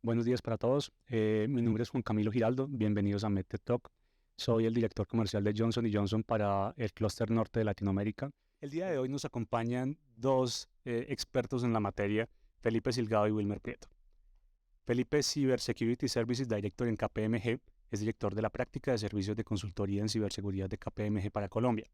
Buenos días para todos. Mi nombre es Juan Camilo Giraldo. Bienvenidos a MedTech Talk. Soy el director comercial de Johnson Johnson para el clúster norte de Latinoamérica. El día de hoy nos acompañan dos expertos en la materia, Felipe Silgado y Wilmer Prieto. Felipe es Cybersecurity Services Director en KPMG, es director de la práctica de servicios de consultoría en ciberseguridad de KPMG para Colombia.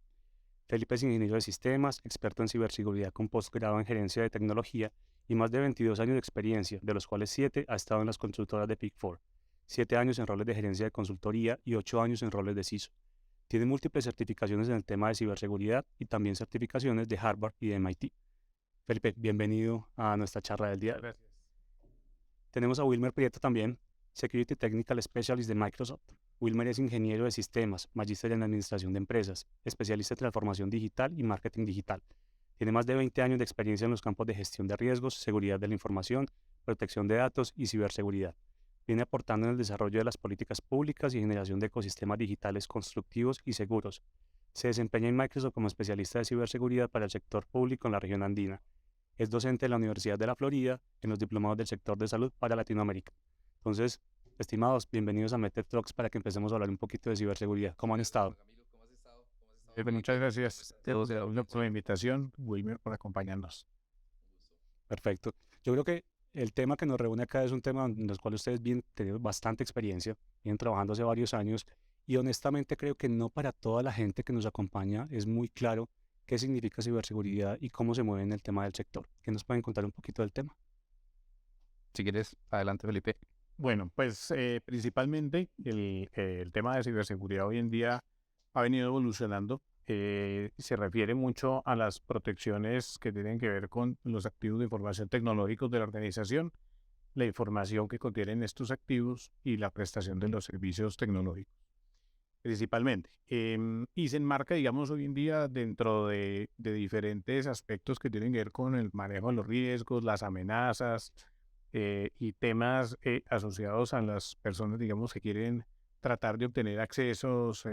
Felipe es ingeniero de sistemas, experto en ciberseguridad con posgrado en gerencia de tecnología y más de 22 años de experiencia, de los cuales 7 ha estado en las consultoras de Big Four, 7 años en roles de gerencia de consultoría y 8 años en roles de CISO. Tiene múltiples certificaciones en el tema de ciberseguridad y también certificaciones de Harvard y de MIT. Felipe, bienvenido a nuestra charla del día. Gracias. Tenemos a Wilmer Prieto también, Security Technical Specialist de Microsoft. Wilmer es ingeniero de sistemas, magíster en administración de empresas, especialista en transformación digital y marketing digital. Tiene más de 20 años de experiencia en los campos de gestión de riesgos, seguridad de la información, protección de datos y ciberseguridad. Viene aportando en el desarrollo de las políticas públicas y generación de ecosistemas digitales constructivos y seguros. Se desempeña en Microsoft como especialista de ciberseguridad para el sector público en la región andina. Es docente de la Universidad de la Florida en los diplomados del sector de salud para Latinoamérica. Entonces, estimados, bienvenidos a MedTech Talks para que empecemos a hablar un poquito de ciberseguridad. ¿Cómo han estado? Camilo, ¿cómo has estado? Muchas gracias por la invitación, Wilmer, por acompañarnos. Perfecto. Yo creo que el tema que nos reúne acá es un tema en el cual ustedes tienen bastante experiencia, vienen trabajando hace varios años y honestamente creo que no para toda la gente que nos acompaña es muy claro qué significa ciberseguridad y cómo se mueve en el tema del sector. ¿Qué nos pueden contar un poquito del tema? Si quieres, adelante, Felipe. Bueno, pues principalmente el tema de ciberseguridad hoy en día ha venido evolucionando. Se refiere mucho a las protecciones que tienen que ver con los activos de información tecnológicos de la organización, la información que contienen estos activos y la prestación de los servicios tecnológicos, principalmente. Y se enmarca, digamos, hoy en día dentro de diferentes aspectos que tienen que ver con el manejo de los riesgos, las amenazas, y temas asociados a las personas, digamos, que quieren tratar de obtener accesos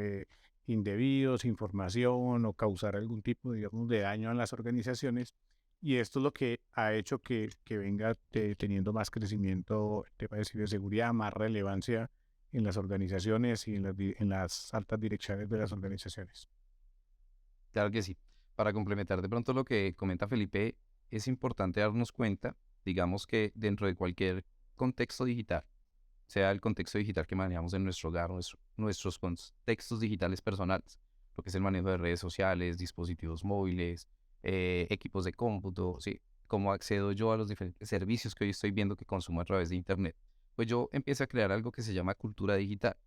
indebidos, información o causar algún tipo, digamos, de daño a las organizaciones. Y esto es lo que ha hecho que venga teniendo más crecimiento el tema de ciberseguridad, más relevancia en las organizaciones y en las altas direcciones de las organizaciones. Claro que sí. Para complementar de pronto lo que comenta Felipe, es importante darnos cuenta, digamos que dentro de cualquier contexto digital, sea el contexto digital que manejamos en nuestro hogar, nuestros contextos digitales personales, lo que es el manejo de redes sociales, dispositivos móviles, equipos de cómputo, ¿sí? Cómo accedo yo a los diferentes servicios que hoy estoy viendo que consumo a través de Internet. Pues yo empiezo a crear algo que se llama cultura digital.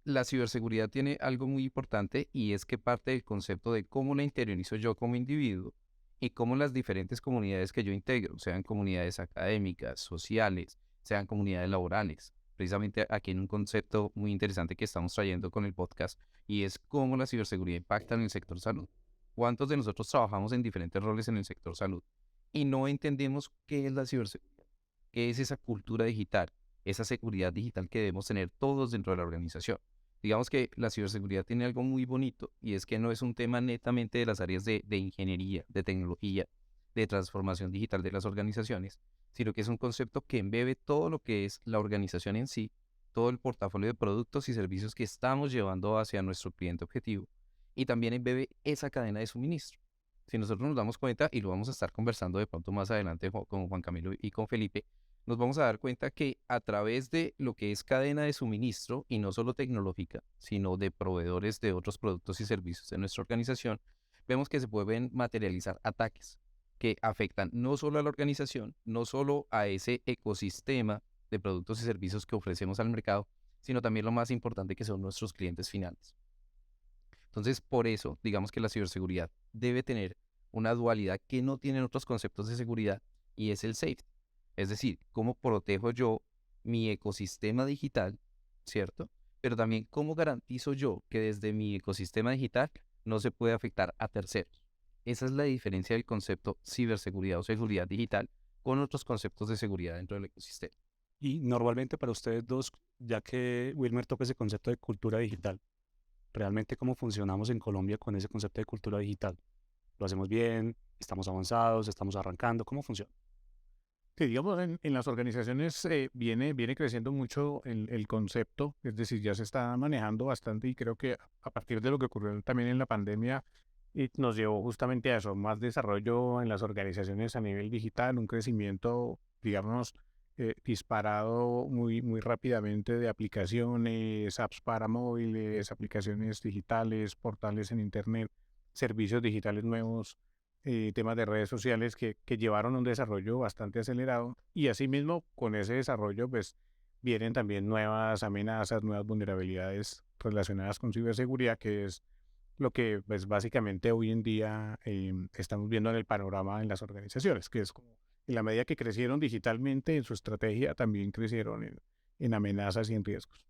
La ciberseguridad tiene algo muy importante y es que parte del concepto de cómo la interiorizo yo como individuo y cómo las diferentes comunidades que yo integro, sean comunidades académicas, sociales, sean comunidades laborales. Precisamente aquí hay un concepto muy interesante que estamos trayendo con el podcast y es cómo la ciberseguridad impacta en el sector salud. ¿Cuántos de nosotros trabajamos en diferentes roles en el sector salud y no entendemos qué es la ciberseguridad? ¿Qué es esa cultura digital, esa seguridad digital que debemos tener todos dentro de la organización? Digamos que la ciberseguridad tiene algo muy bonito y es que no es un tema netamente de las áreas de ingeniería, de tecnología, de transformación digital de las organizaciones, sino que es un concepto que embebe todo lo que es la organización en sí, todo el portafolio de productos y servicios que estamos llevando hacia nuestro cliente objetivo y también embebe esa cadena de suministro. Si nosotros nos damos cuenta, y lo vamos a estar conversando de pronto más adelante con Juan Camilo y con Felipe, nos vamos a dar cuenta que a través de lo que es cadena de suministro, y no solo tecnológica, sino de proveedores de otros productos y servicios de nuestra organización, vemos que se pueden materializar ataques que afectan no solo a la organización, no solo a ese ecosistema de productos y servicios que ofrecemos al mercado, sino también lo más importante que son nuestros clientes finales. Entonces, por eso, digamos que la ciberseguridad debe tener una dualidad que no tienen otros conceptos de seguridad y es el safety. Es decir, cómo protejo yo mi ecosistema digital, ¿cierto? Pero también cómo garantizo yo que desde mi ecosistema digital no se puede afectar a terceros. Esa es la diferencia del concepto ciberseguridad o seguridad digital con otros conceptos de seguridad dentro del ecosistema. Y normalmente para ustedes dos, ya que Wilmer toca ese concepto de cultura digital, realmente cómo funcionamos en Colombia con ese concepto de cultura digital. ¿Lo hacemos bien? ¿Estamos avanzados? ¿Estamos arrancando? ¿Cómo funciona? Sí, digamos, en las organizaciones viene creciendo mucho el concepto, es decir, ya se está manejando bastante y creo que a partir de lo que ocurrió también en la pandemia, nos llevó justamente a eso, más desarrollo en las organizaciones a nivel digital, un crecimiento, digamos, disparado muy rápidamente de aplicaciones, apps para móviles, aplicaciones digitales, portales en Internet, servicios digitales nuevos, temas de redes sociales que llevaron un desarrollo bastante acelerado y asimismo con ese desarrollo pues vienen también nuevas amenazas, nuevas vulnerabilidades relacionadas con ciberseguridad, que es lo que pues básicamente hoy en día estamos viendo en el panorama en las organizaciones, que es como en la medida que crecieron digitalmente en su estrategia, también crecieron en amenazas y en riesgos.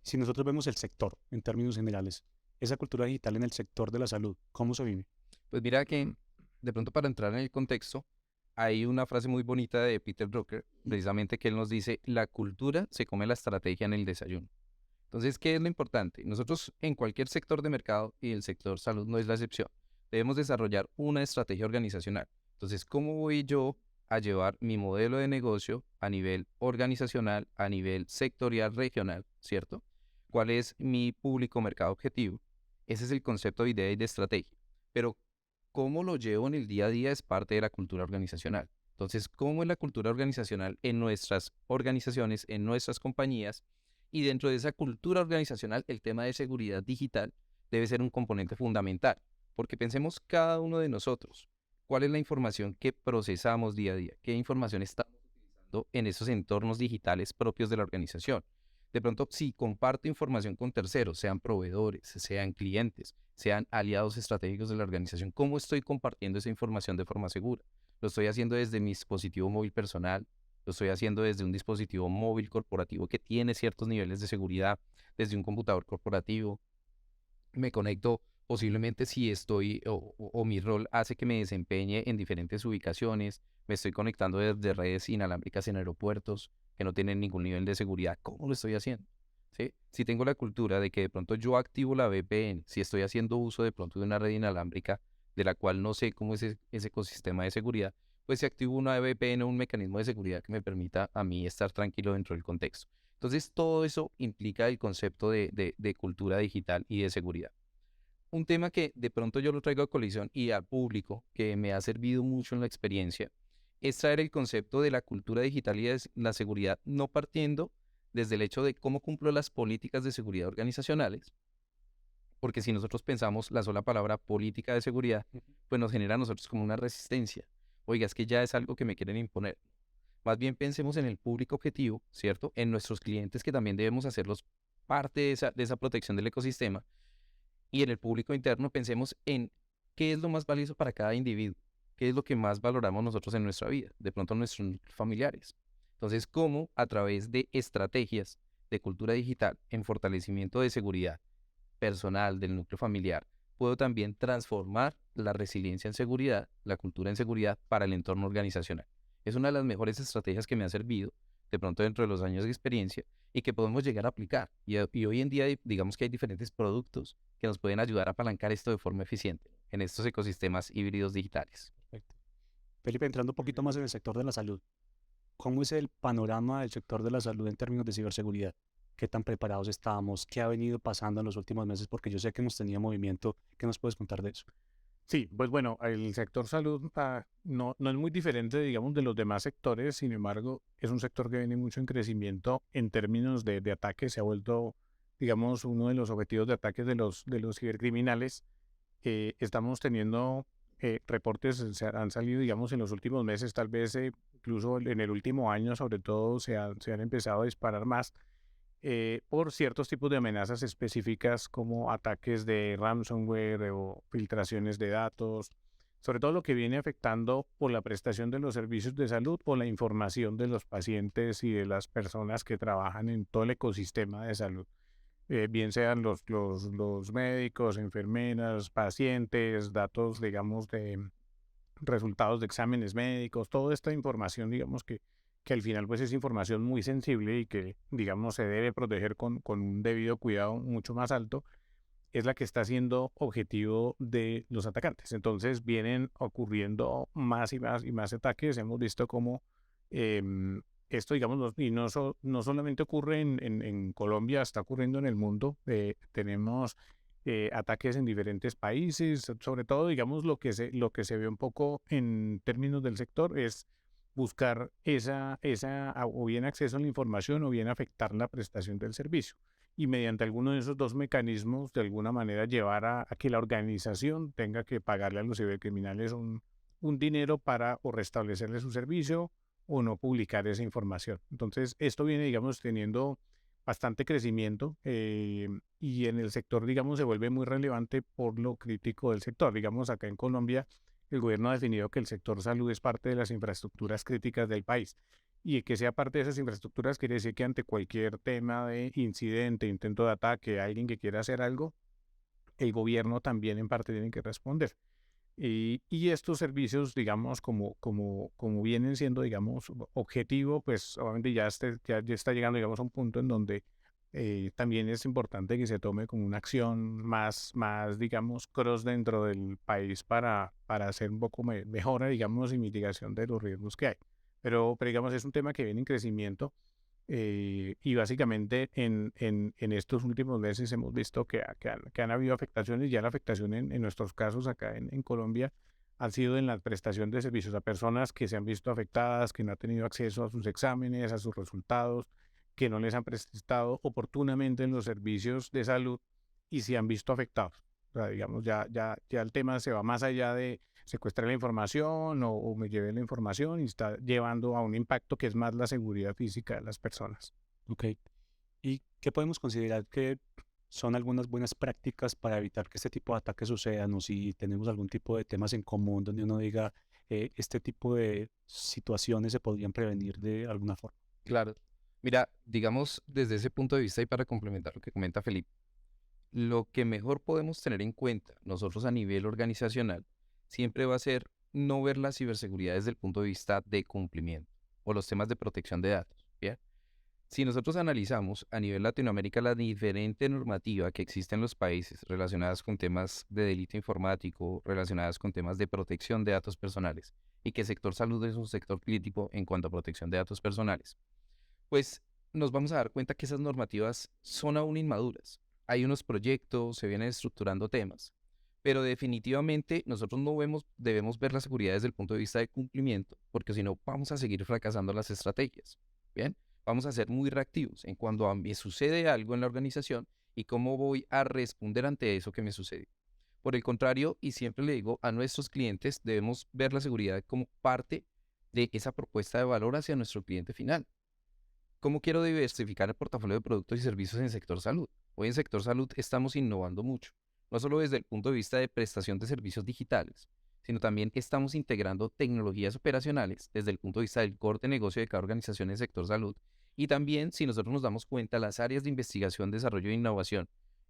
Si nosotros vemos el sector en términos generales, esa cultura digital en el sector de la salud, ¿cómo se vive? Pues mira que de pronto para entrar en el contexto, hay una frase muy bonita de Peter Drucker, precisamente que él nos dice, la cultura se come la estrategia en el desayuno. Entonces, ¿qué es lo importante? Nosotros en cualquier sector de mercado, y el sector salud no es la excepción, debemos desarrollar una estrategia organizacional. Entonces, ¿cómo voy yo a llevar mi modelo de negocio a nivel organizacional, a nivel sectorial, regional, ¿cierto? ¿Cuál es mi público mercado objetivo? Ese es el concepto de idea y de estrategia. Pero cómo lo llevo en el día a día es parte de la cultura organizacional. Entonces, ¿cómo es la cultura organizacional en nuestras organizaciones, en nuestras compañías? Y dentro de esa cultura organizacional, el tema de seguridad digital debe ser un componente fundamental, porque pensemos cada uno de nosotros, ¿cuál es la información que procesamos día a día? ¿Qué información estamos utilizando en esos entornos digitales propios de la organización? De pronto, si comparto información con terceros, sean proveedores, sean clientes, sean aliados estratégicos de la organización, ¿cómo estoy compartiendo esa información de forma segura? ¿Lo estoy haciendo desde mi dispositivo móvil personal? ¿Lo estoy haciendo desde un dispositivo móvil corporativo que tiene ciertos niveles de seguridad, desde un computador corporativo? Me conecto posiblemente si estoy o mi rol hace que me desempeñe en diferentes ubicaciones, me estoy conectando desde redes inalámbricas en aeropuertos que no tienen ningún nivel de seguridad. ¿Cómo lo estoy haciendo? ¿Sí? Si tengo la cultura de que de pronto yo activo la VPN, si estoy haciendo uso de pronto de una red inalámbrica de la cual no sé cómo es ese ecosistema de seguridad, pues si activo una VPN o un mecanismo de seguridad que me permita a mí estar tranquilo dentro del contexto. Entonces, todo eso implica el concepto de cultura digital y de seguridad. Un tema que de pronto yo lo traigo a colisión y al público, que me ha servido mucho en la experiencia, es traer el concepto de la cultura digital y de la seguridad, no partiendo desde el hecho de cómo cumplo las políticas de seguridad organizacionales, porque si nosotros pensamos la sola palabra política de seguridad, pues nos genera a nosotros como una resistencia. Oiga, es que ya es algo que me quieren imponer. Más bien pensemos en el público objetivo, ¿cierto? En nuestros clientes que también debemos hacerlos parte de esa protección del ecosistema. Y en el público interno pensemos en qué es lo más valioso para cada individuo, qué es lo que más valoramos nosotros en nuestra vida, de pronto nuestros familiares. Entonces, cómo a través de estrategias de cultura digital en fortalecimiento de seguridad personal del núcleo familiar, puedo también transformar la resiliencia en seguridad, la cultura en seguridad para el entorno organizacional. Es una de las mejores estrategias que me ha servido de pronto dentro de los años de experiencia y que podemos llegar a aplicar. Y hoy en día digamos que hay diferentes productos que nos pueden ayudar a apalancar esto de forma eficiente en estos ecosistemas híbridos digitales. Perfecto. Felipe, entrando un poquito más en el sector de la salud, ¿cómo es el panorama del sector de la salud en términos de ciberseguridad? ¿Qué tan preparados estamos? ¿Qué ha venido pasando en los últimos meses? Porque yo sé que hemos tenido movimiento. ¿Qué nos puedes contar de eso? Sí, pues bueno, el sector salud no es muy diferente, digamos, de los demás sectores, sin embargo, es un sector que viene mucho en crecimiento en términos de ataques, se ha vuelto, digamos, uno de los objetivos de ataques de los cibercriminales. Estamos teniendo reportes, han salido, digamos, en los últimos meses, tal vez incluso en el último año, sobre todo, se han empezado a disparar más por ciertos tipos de amenazas específicas como ataques de ransomware o filtraciones de datos, sobre todo lo que viene afectando por la prestación de los servicios de salud, por la información de los pacientes y de las personas que trabajan en todo el ecosistema de salud, bien sean los médicos, enfermeras, pacientes, datos, digamos, de resultados de exámenes médicos, toda esta información, digamos, que al final pues es información muy sensible y que, digamos, se debe proteger con un debido cuidado mucho más alto. es la que está siendo objetivo de los atacantes. Entonces vienen ocurriendo más y más y más ataques. Hemos visto cómo esto, digamos, no solamente ocurre en Colombia, está ocurriendo en el mundo. Tenemos ataques en diferentes países, sobre todo, digamos, lo que se ve un poco en términos del sector es buscar o bien acceso a la información o bien afectar la prestación del servicio. Y mediante alguno de esos dos mecanismos, de alguna manera, llevar a que la organización tenga que pagarle a los cibercriminales un dinero para o restablecerle su servicio o no publicar esa información. Entonces, esto viene, digamos, teniendo bastante crecimiento y en el sector, digamos, se vuelve muy relevante por lo crítico del sector. Digamos, acá en Colombia, el gobierno ha definido que el sector salud es parte de las infraestructuras críticas del país. Y que sea parte de esas infraestructuras quiere decir que ante cualquier tema de incidente, intento de ataque, alguien que quiera hacer algo, el gobierno también en parte tiene que responder. Y estos servicios, digamos, como vienen siendo, digamos, objetivo, pues obviamente ya está llegando, digamos, a un punto en donde también es importante que se tome como una acción más, digamos, cross dentro del país para hacer un poco mejora, digamos, y mitigación de los riesgos que hay. Pero digamos, es un tema que viene en crecimiento y básicamente en estos últimos meses hemos visto que han habido afectaciones. Ya la afectación en nuestros casos acá en Colombia han sido en la prestación de servicios a personas que se han visto afectadas, que no han tenido acceso a sus exámenes, a sus resultados, que no les han prestado oportunamente en los servicios de salud y se han visto afectados. O sea, digamos, ya el tema se va más allá de secuestrar la información o me llevé la información y está llevando a un impacto que es más la seguridad física de las personas. Ok. ¿Y qué podemos considerar que son algunas buenas prácticas para evitar que este tipo de ataques sucedan? O si tenemos algún tipo de temas en común donde uno diga, este tipo de situaciones se podrían prevenir de alguna forma. Claro. Mira, digamos, desde ese punto de vista y para complementar lo que comenta Felipe, lo que mejor podemos tener en cuenta nosotros a nivel organizacional siempre va a ser no ver la ciberseguridad desde el punto de vista de cumplimiento o los temas de protección de datos. ¿Bien? Si nosotros analizamos a nivel Latinoamérica la diferente normativa que existe en los países relacionadas con temas de delito informático, relacionadas con temas de protección de datos personales, y que el sector salud es un sector crítico en cuanto a protección de datos personales, pues nos vamos a dar cuenta que esas normativas son aún inmaduras. Hay unos proyectos, se vienen estructurando temas, pero definitivamente nosotros no debemos ver la seguridad desde el punto de vista de cumplimiento, porque si no vamos a seguir fracasando las estrategias. Bien, vamos a ser muy reactivos en cuando a mí sucede algo en la organización y cómo voy a responder ante eso que me sucede. Por el contrario, y siempre le digo a nuestros clientes, debemos ver la seguridad como parte de esa propuesta de valor hacia nuestro cliente final. ¿Cómo quiero diversificar el portafolio de productos y servicios en el sector salud? Hoy en sector salud estamos innovando mucho, no solo desde el punto de vista de prestación de servicios digitales, sino también estamos integrando tecnologías operacionales desde el punto de vista del core de negocio de cada organización en el sector salud. Y también, si nosotros nos damos cuenta, las áreas de investigación, desarrollo e innovación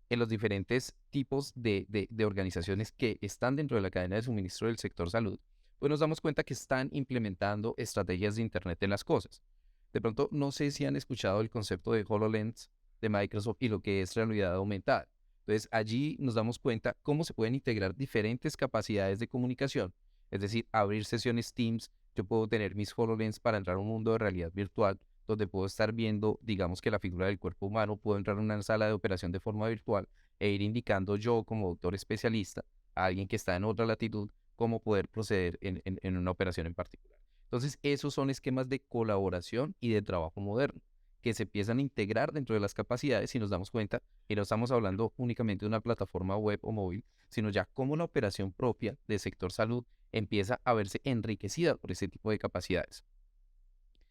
en los diferentes tipos de organizaciones que están dentro de la cadena de suministro del sector salud, pues nos damos cuenta que están implementando estrategias de Internet de las cosas. De pronto, no sé si han escuchado el concepto de HoloLens de Microsoft y lo que es realidad aumentada. Entonces, allí nos damos cuenta cómo se pueden integrar diferentes capacidades de comunicación, es decir, abrir sesiones Teams. Yo puedo tener mis HoloLens para entrar a un mundo de realidad virtual, donde puedo estar viendo, digamos que la figura del cuerpo humano, puedo entrar a una sala de operación de forma virtual e ir indicando yo como doctor especialista a alguien que está en otra latitud cómo poder proceder en una operación en particular. Entonces, esos son esquemas de colaboración y de trabajo moderno que se empiezan a integrar dentro de las capacidades y nos damos cuenta que no estamos hablando únicamente de una plataforma web o móvil, sino ya cómo la operación propia del sector salud empieza a verse enriquecida por ese tipo de capacidades.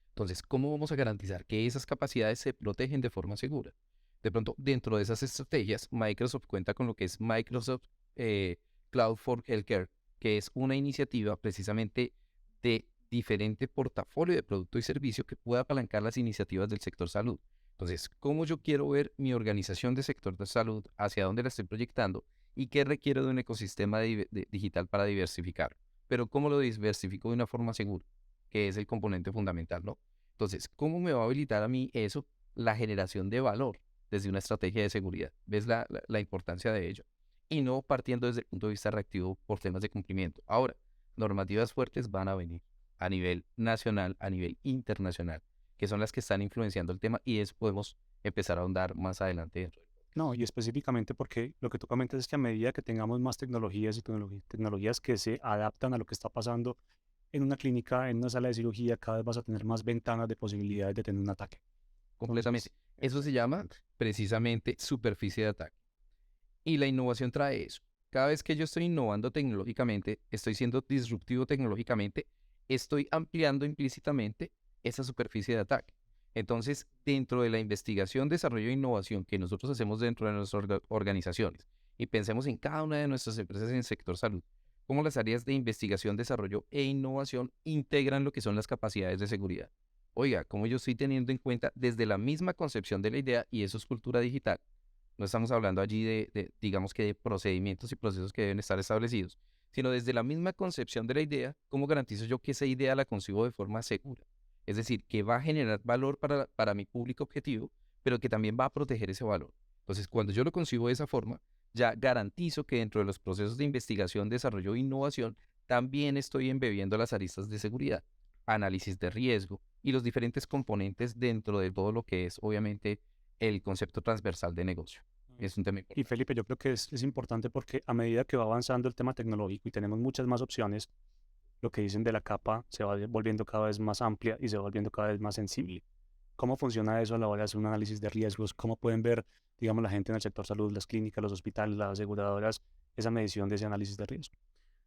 Entonces, ¿cómo vamos a garantizar que esas capacidades se protegen de forma segura? De pronto, dentro de esas estrategias, Microsoft cuenta con lo que es Microsoft Cloud for Healthcare, que es una iniciativa precisamente de diferente portafolio de producto y servicio que pueda apalancar las iniciativas del sector salud. Entonces, ¿cómo yo quiero ver mi organización de sector de salud? ¿Hacia dónde la estoy proyectando? ¿Y qué requiero de un ecosistema digital para diversificar? Pero ¿cómo lo diversifico de una forma segura? Que es el componente fundamental, ¿no? Entonces, ¿cómo me va a habilitar a mí eso? La generación de valor desde una estrategia de seguridad. ¿Ves la importancia de ello? Y no partiendo desde el punto de vista reactivo por temas de cumplimiento. Ahora, normativas fuertes van a venir a nivel nacional, a nivel internacional, que son las que están influenciando el tema y eso podemos empezar a ahondar más adelante dentro. No, y específicamente porque lo que tú comentas es que a medida que tengamos más tecnologías y tecnologías que se adaptan a lo que está pasando en una clínica, en una sala de cirugía, cada vez vas a tener más ventanas de posibilidades de tener un ataque. Completamente. Entonces, Eso se llama exactamente. precisamente superficie de ataque. Y la innovación trae eso. Cada vez que yo estoy innovando tecnológicamente, estoy siendo disruptivo tecnológicamente, estoy ampliando implícitamente esa superficie de ataque. Entonces, dentro de la investigación, desarrollo e innovación que nosotros hacemos dentro de nuestras organizaciones, y pensemos en cada una de nuestras empresas en el sector salud, cómo las áreas de investigación, desarrollo e innovación integran lo que son las capacidades de seguridad. Oiga, cómo yo estoy teniendo en cuenta desde la misma concepción de la idea, y eso es cultura digital. No estamos hablando allí digamos que de procedimientos y procesos que deben estar establecidos, sino desde la misma concepción de la idea, cómo garantizo yo que esa idea la concibo de forma segura. Es decir, que va a generar valor para mi público objetivo, pero que también va a proteger ese valor. Entonces, cuando yo lo concibo de esa forma, ya garantizo que dentro de los procesos de investigación, desarrollo e innovación, también estoy embebiendo las aristas de seguridad, análisis de riesgo y los diferentes componentes dentro de todo lo que es, obviamente, el concepto transversal de negocio. Es un tema Y importante. Felipe, yo creo que es importante porque a medida que va avanzando el tema tecnológico y tenemos muchas más opciones, lo que dicen de la capa se va volviendo cada vez más amplia y se va volviendo cada vez más sensible. ¿Cómo funciona eso a la hora de hacer un análisis de riesgos? ¿Cómo pueden ver, digamos, la gente en el sector salud, las clínicas, los hospitales, las aseguradoras, esa medición de ese análisis de riesgo?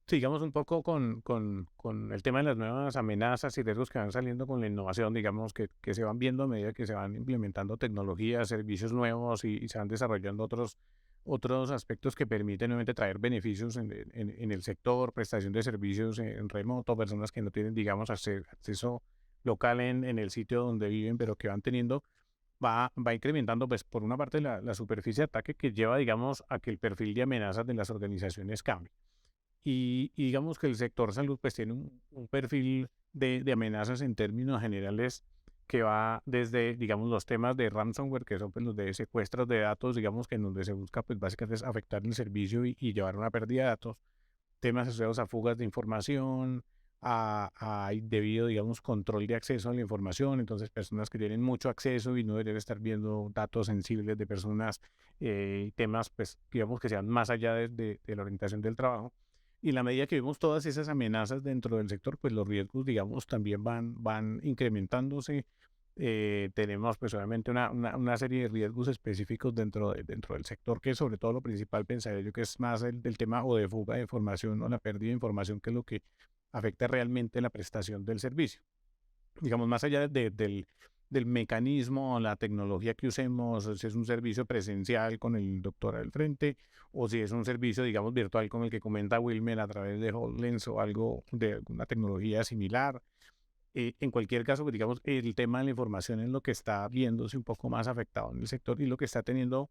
Sigamos un poco con el tema de las nuevas amenazas y riesgos que van saliendo con la innovación, digamos, que se van viendo a medida que se van implementando tecnologías, servicios nuevos y se van desarrollando otros aspectos que permiten obviamente traer beneficios en el sector, prestación de servicios en remoto, personas que no tienen, digamos, acceso local en el sitio donde viven, pero que van teniendo, va incrementando, pues, por una parte la superficie de ataque que lleva, digamos, a que el perfil de amenazas de las organizaciones cambie. Y digamos que el sector salud pues tiene un perfil de amenazas en términos generales que va desde, digamos, los temas de ransomware, que son pues, los de secuestros de datos, digamos que en donde se busca pues básicamente es afectar el servicio y llevar a una pérdida de datos, temas asociados a fugas de información, a indebido, digamos, control de acceso a la información, entonces personas que tienen mucho acceso y no deberían estar viendo datos sensibles de personas, temas pues digamos que sean más allá de la orientación del trabajo. Y en la medida que vemos todas esas amenazas dentro del sector, pues los riesgos, digamos, también van incrementándose. Tenemos pues obviamente una serie de riesgos específicos dentro del sector, que sobre todo lo principal pensaría yo que es más el tema o de fuga de información o la pérdida de información, que es lo que afecta realmente la prestación del servicio. Digamos, más allá del mecanismo o la tecnología que usemos, si es un servicio presencial con el doctor al frente, o si es un servicio, digamos, virtual como el que comenta Wilmer a través de HoloLens o algo de alguna tecnología similar. En cualquier caso, pues, digamos, el tema de la información es lo que está viéndose un poco más afectado en el sector y lo que está teniendo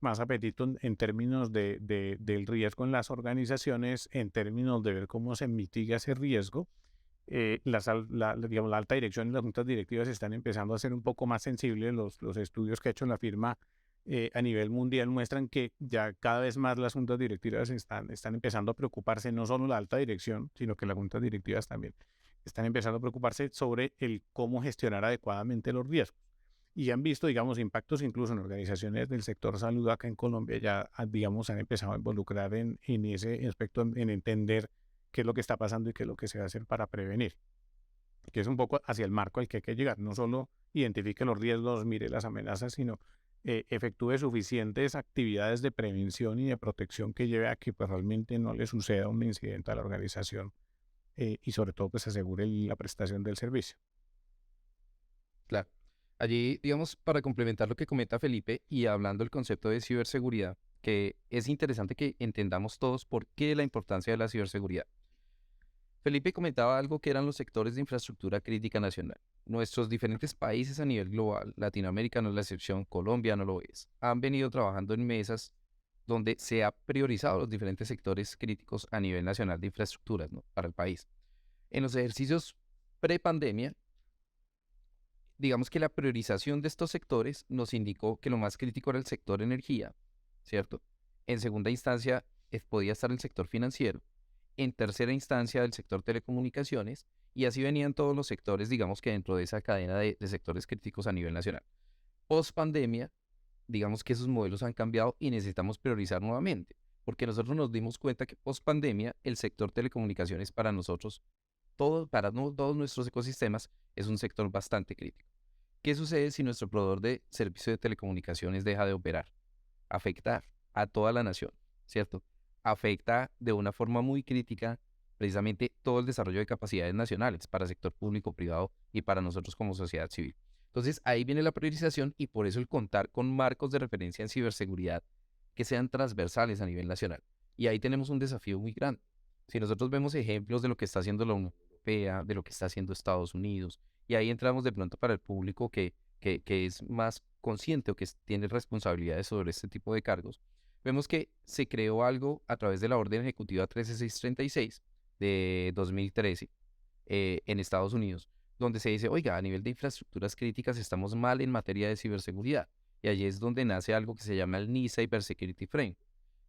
más apetito en términos del riesgo en las organizaciones, en términos de ver cómo se mitiga ese riesgo. Digamos, la alta dirección y las juntas directivas están empezando a ser un poco más sensibles. Los estudios que ha hecho la firma a nivel mundial muestran que ya cada vez más las juntas directivas están empezando a preocuparse, no solo la alta dirección, sino que las juntas directivas también están empezando a preocuparse sobre el cómo gestionar adecuadamente los riesgos. Y han visto, digamos, impactos incluso en organizaciones del sector salud acá en Colombia, ya, digamos, han empezado a involucrar en ese aspecto, en entender qué es lo que está pasando y qué es lo que se va a hacer para prevenir, que es un poco hacia el marco al que hay que llegar. No solo identifique los riesgos, mire las amenazas, sino efectúe suficientes actividades de prevención y de protección que lleve a que pues, realmente no le suceda un incidente a la organización y sobre todo pues asegure la prestación del servicio. Claro. Allí, digamos, para complementar lo que comenta Felipe y hablando del concepto de ciberseguridad, que es interesante que entendamos todos por qué la importancia de la ciberseguridad. Felipe comentaba algo que eran los sectores de infraestructura crítica nacional. Nuestros diferentes países a nivel global, Latinoamérica no es la excepción, Colombia no lo es, han venido trabajando en mesas donde se ha priorizado los diferentes sectores críticos a nivel nacional de infraestructuras, ¿no?, para el país. En los ejercicios pre-pandemia, digamos que la priorización de estos sectores nos indicó que lo más crítico era el sector energía, ¿cierto? En segunda instancia, podía estar el sector financiero. En tercera instancia, el sector telecomunicaciones. Y así venían todos los sectores, digamos que dentro de esa cadena de sectores críticos a nivel nacional. Post pandemia, digamos que esos modelos han cambiado y necesitamos priorizar nuevamente, porque nosotros nos dimos cuenta que post pandemia el sector telecomunicaciones para nosotros, todos nuestros ecosistemas, es un sector bastante crítico. ¿Qué sucede si nuestro proveedor de servicio de telecomunicaciones deja de operar? Afecta a toda la nación, ¿cierto? Afecta de una forma muy crítica precisamente todo el desarrollo de capacidades nacionales para el sector público, privado y para nosotros como sociedad civil. Entonces, ahí viene la priorización y por eso el contar con marcos de referencia en ciberseguridad que sean transversales a nivel nacional. Y ahí tenemos un desafío muy grande. Si nosotros vemos ejemplos de lo que está haciendo la Unión Europea, de lo que está haciendo Estados Unidos, y ahí entramos de pronto para el público que es más consciente o que tiene responsabilidades sobre este tipo de cargos, vemos que se creó algo a través de la Orden Ejecutiva 13636 de 2013 en Estados Unidos, donde se dice, oiga, a nivel de infraestructuras críticas estamos mal en materia de ciberseguridad. Y allí es donde nace algo que se llama el NIST Cybersecurity Framework,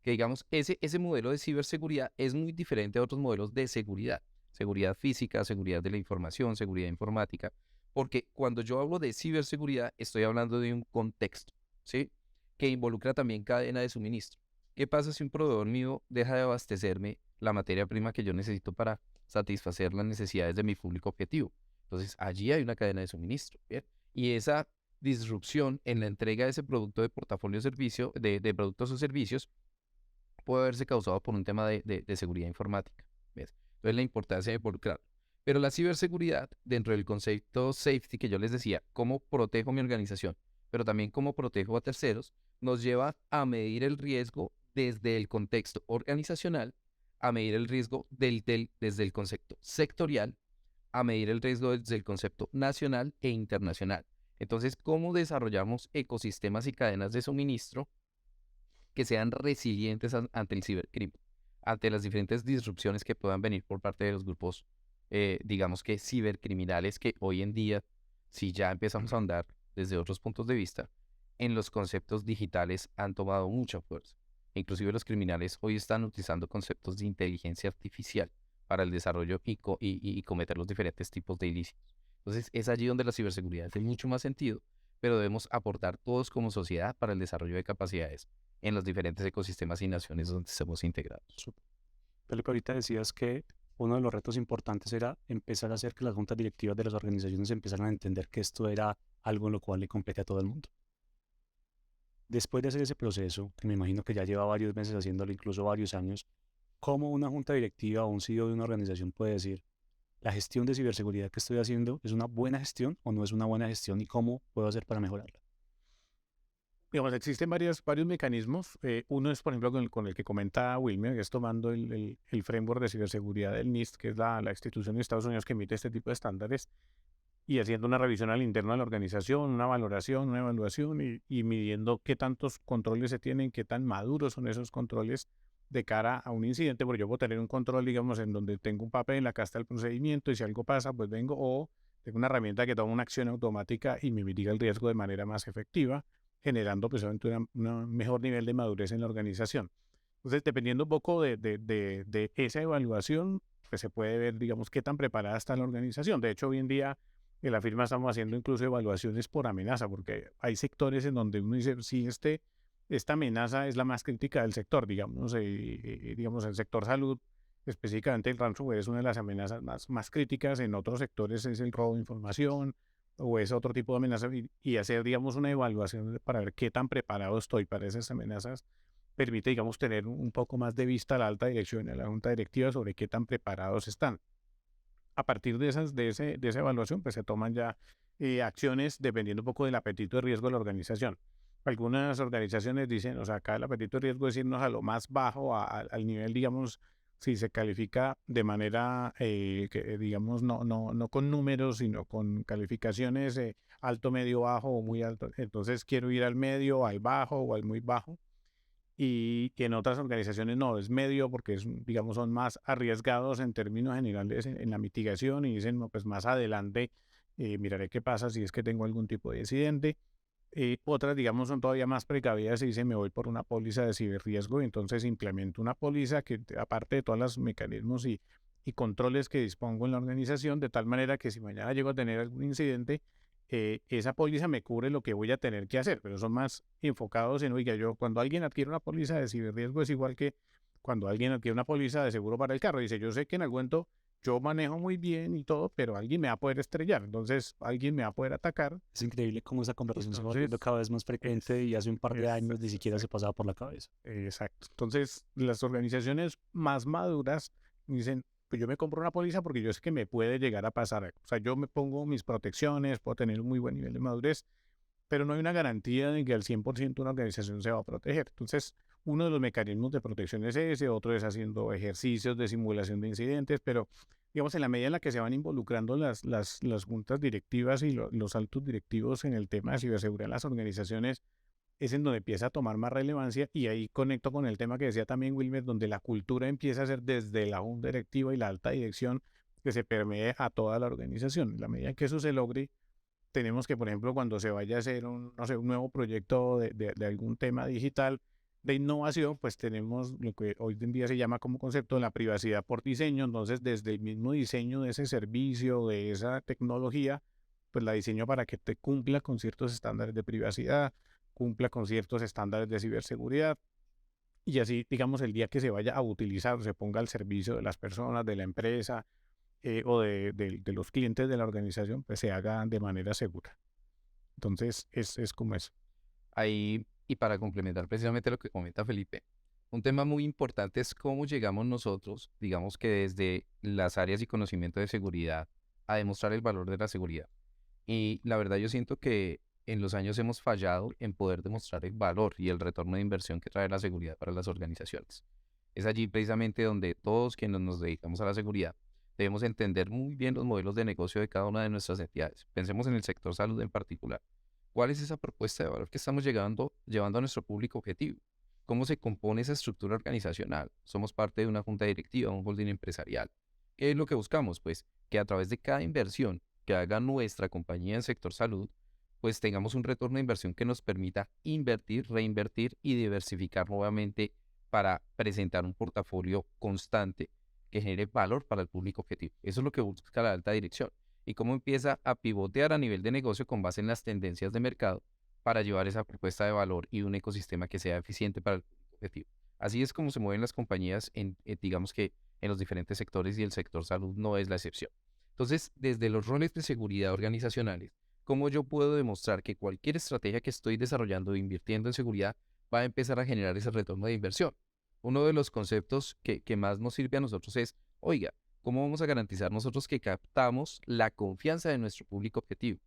que digamos, ese modelo de ciberseguridad es muy diferente a otros modelos de seguridad. Seguridad física, seguridad de la información, seguridad informática. Porque cuando yo hablo de ciberseguridad, estoy hablando de un contexto, ¿sí? Que involucra también cadena de suministro. ¿Qué pasa si un proveedor mío deja de abastecerme la materia prima que yo necesito para satisfacer las necesidades de mi público objetivo? Entonces, allí hay una cadena de suministro, ¿bien? Y esa disrupción en la entrega de ese producto de portafolio de servicio, de productos o servicios, puede haberse causado por un tema de seguridad informática, ¿ves? Entonces, la importancia de involucrar. Pero la ciberseguridad, dentro del concepto safety que yo les decía, cómo protejo mi organización, pero también cómo protejo a terceros, nos lleva a medir el riesgo desde el contexto organizacional, a medir el riesgo desde el concepto sectorial, a medir el riesgo desde el concepto nacional e internacional. Entonces, ¿cómo desarrollamos ecosistemas y cadenas de suministro que sean resilientes ante el cibercrimen, ante las diferentes disrupciones que puedan venir por parte de los grupos, digamos que cibercriminales, que hoy en día, si ya empezamos a andar desde otros puntos de vista, en los conceptos digitales han tomado mucha fuerza? Inclusive los criminales hoy están utilizando conceptos de inteligencia artificial para el desarrollo y cometer los diferentes tipos de ilícitos. Entonces, es allí donde la ciberseguridad tiene mucho más sentido, pero debemos aportar todos como sociedad para el desarrollo de capacidades en los diferentes ecosistemas y naciones donde estemos integrados. Felipe, ahorita decías que uno de los retos importantes era empezar a hacer que las juntas directivas de las organizaciones empezaran a entender que esto era algo en lo cual le compete a todo el mundo. Después de hacer ese proceso, que me imagino que ya lleva varios meses haciéndolo, incluso varios años, ¿cómo una junta directiva o un CEO de una organización puede decir, la gestión de ciberseguridad que estoy haciendo es una buena gestión o no es una buena gestión y cómo puedo hacer para mejorarla? Digamos, existen varios mecanismos. Uno es, por ejemplo, con el que comenta Wilmer, que es tomando el framework de ciberseguridad del NIST, que es la institución de Estados Unidos que emite este tipo de estándares, y haciendo una revisión al interno de la organización, una valoración, una evaluación, y midiendo qué tantos controles se tienen, qué tan maduros son esos controles de cara a un incidente, porque yo puedo tener un control, digamos, en donde tengo un papel, acá está el procedimiento, y si algo pasa, pues vengo, o tengo una herramienta que toma una acción automática y me mitiga el riesgo de manera más efectiva, generando pues un mejor nivel de madurez en la organización. Entonces, dependiendo un poco de esa evaluación, pues se puede ver, digamos, qué tan preparada está la organización. De hecho, hoy en día en la firma estamos haciendo incluso evaluaciones por amenaza, porque hay sectores en donde uno dice, sí, esta amenaza es la más crítica del sector, digamos, digamos, el sector salud, específicamente el ransomware es una de las amenazas más críticas. En otros sectores es el robo de información, o es otro tipo de amenaza, y hacer, digamos, una evaluación para ver qué tan preparado estoy para esas amenazas, permite, digamos, tener un poco más de vista a la alta dirección y a la junta directiva sobre qué tan preparados están. A partir de esa evaluación, pues se toman ya acciones dependiendo un poco del apetito de riesgo de la organización. Algunas organizaciones dicen, o sea, acá el apetito de riesgo es irnos a lo más bajo, al nivel, digamos, si se califica de manera, digamos, no con números, sino con calificaciones alto, medio, bajo o muy alto. Entonces quiero ir al medio, al bajo o al muy bajo. Y que en otras organizaciones no, es medio porque digamos, son más arriesgados en términos generales en la mitigación, y dicen, no, pues más adelante miraré qué pasa si es que tengo algún tipo de incidente. Otras, digamos, son todavía más precavidas y dice, me voy por una póliza de ciberriesgo y entonces implemento una póliza que, aparte de todos los mecanismos y controles que dispongo en la organización, de tal manera que si mañana llego a tener algún incidente, esa póliza me cubre lo que voy a tener que hacer, pero son más enfocados en, oiga, yo cuando alguien adquiere una póliza de ciberriesgo es igual que cuando alguien adquiere una póliza de seguro para el carro. Dice, yo sé que en algún momento yo manejo muy bien y todo, pero alguien me va a poder estrellar, entonces alguien me va a poder atacar. Es increíble cómo esa conversación se va Entonces, volviendo cada vez más frecuente y hace un par de años ni siquiera se pasaba por la cabeza. exacto. Entonces, las organizaciones más maduras dicen, pues yo me compro una póliza porque yo sé que me puede llegar a pasar algo. O sea, yo me pongo mis protecciones, puedo tener un muy buen nivel de madurez, pero no hay una garantía de que al 100% una organización se va a proteger. Entonces, uno de los mecanismos de protección es ese, otro es haciendo ejercicios de simulación de incidentes, pero digamos, en la medida en la que se van involucrando las juntas directivas y los altos directivos en el tema de ciberseguridad en las organizaciones, es en donde empieza a tomar más relevancia y ahí conecto con el tema que decía también Wilmer, donde la cultura empieza a ser desde la junta directiva y la alta dirección que se permee a toda la organización. En la medida en que eso se logre, tenemos que, por ejemplo, cuando se vaya a hacer un, no sé, un nuevo proyecto de algún tema digital de innovación, pues tenemos lo que hoy en día se llama como concepto de la privacidad por diseño. Entonces, desde el mismo diseño de ese servicio, de esa tecnología, pues la diseño para que te cumpla con ciertos estándares de privacidad, cumpla con ciertos estándares de ciberseguridad. Y así, digamos, el día que se vaya a utilizar, se ponga al servicio de las personas, de la empresa, o de los clientes de la organización, pues se haga de manera segura. Entonces, es como eso. Ahí, y para complementar precisamente lo que comenta Felipe, un tema muy importante es cómo llegamos nosotros, digamos que desde las áreas y conocimiento de seguridad, a demostrar el valor de la seguridad. Y la verdad yo siento que en los años hemos fallado en poder demostrar el valor y el retorno de inversión que trae la seguridad para las organizaciones. Es allí precisamente donde todos quienes nos dedicamos a la seguridad debemos entender muy bien los modelos de negocio de cada una de nuestras entidades. Pensemos en el sector salud en particular. ¿Cuál es esa propuesta de valor que estamos llevando a nuestro público objetivo? ¿Cómo se compone esa estructura organizacional? Somos parte de una junta directiva, un holding empresarial. ¿Qué es lo que buscamos? Pues que a través de cada inversión que haga nuestra compañía en sector salud, pues tengamos un retorno de inversión que nos permita invertir, reinvertir y diversificar nuevamente para presentar un portafolio constante que genere valor para el público objetivo. Eso es lo que busca la alta dirección. Y cómo empieza a pivotear a nivel de negocio con base en las tendencias de mercado para llevar esa propuesta de valor y un ecosistema que sea eficiente para el público objetivo. Así es como se mueven las compañías digamos que en los diferentes sectores y el sector salud no es la excepción. Entonces, desde los roles de seguridad organizacionales, ¿cómo yo puedo demostrar que cualquier estrategia que estoy desarrollando e invirtiendo en seguridad va a empezar a generar ese retorno de inversión? Uno de los conceptos que más nos sirve a nosotros es, oiga, ¿cómo vamos a garantizar nosotros que captamos la confianza de nuestro público objetivo?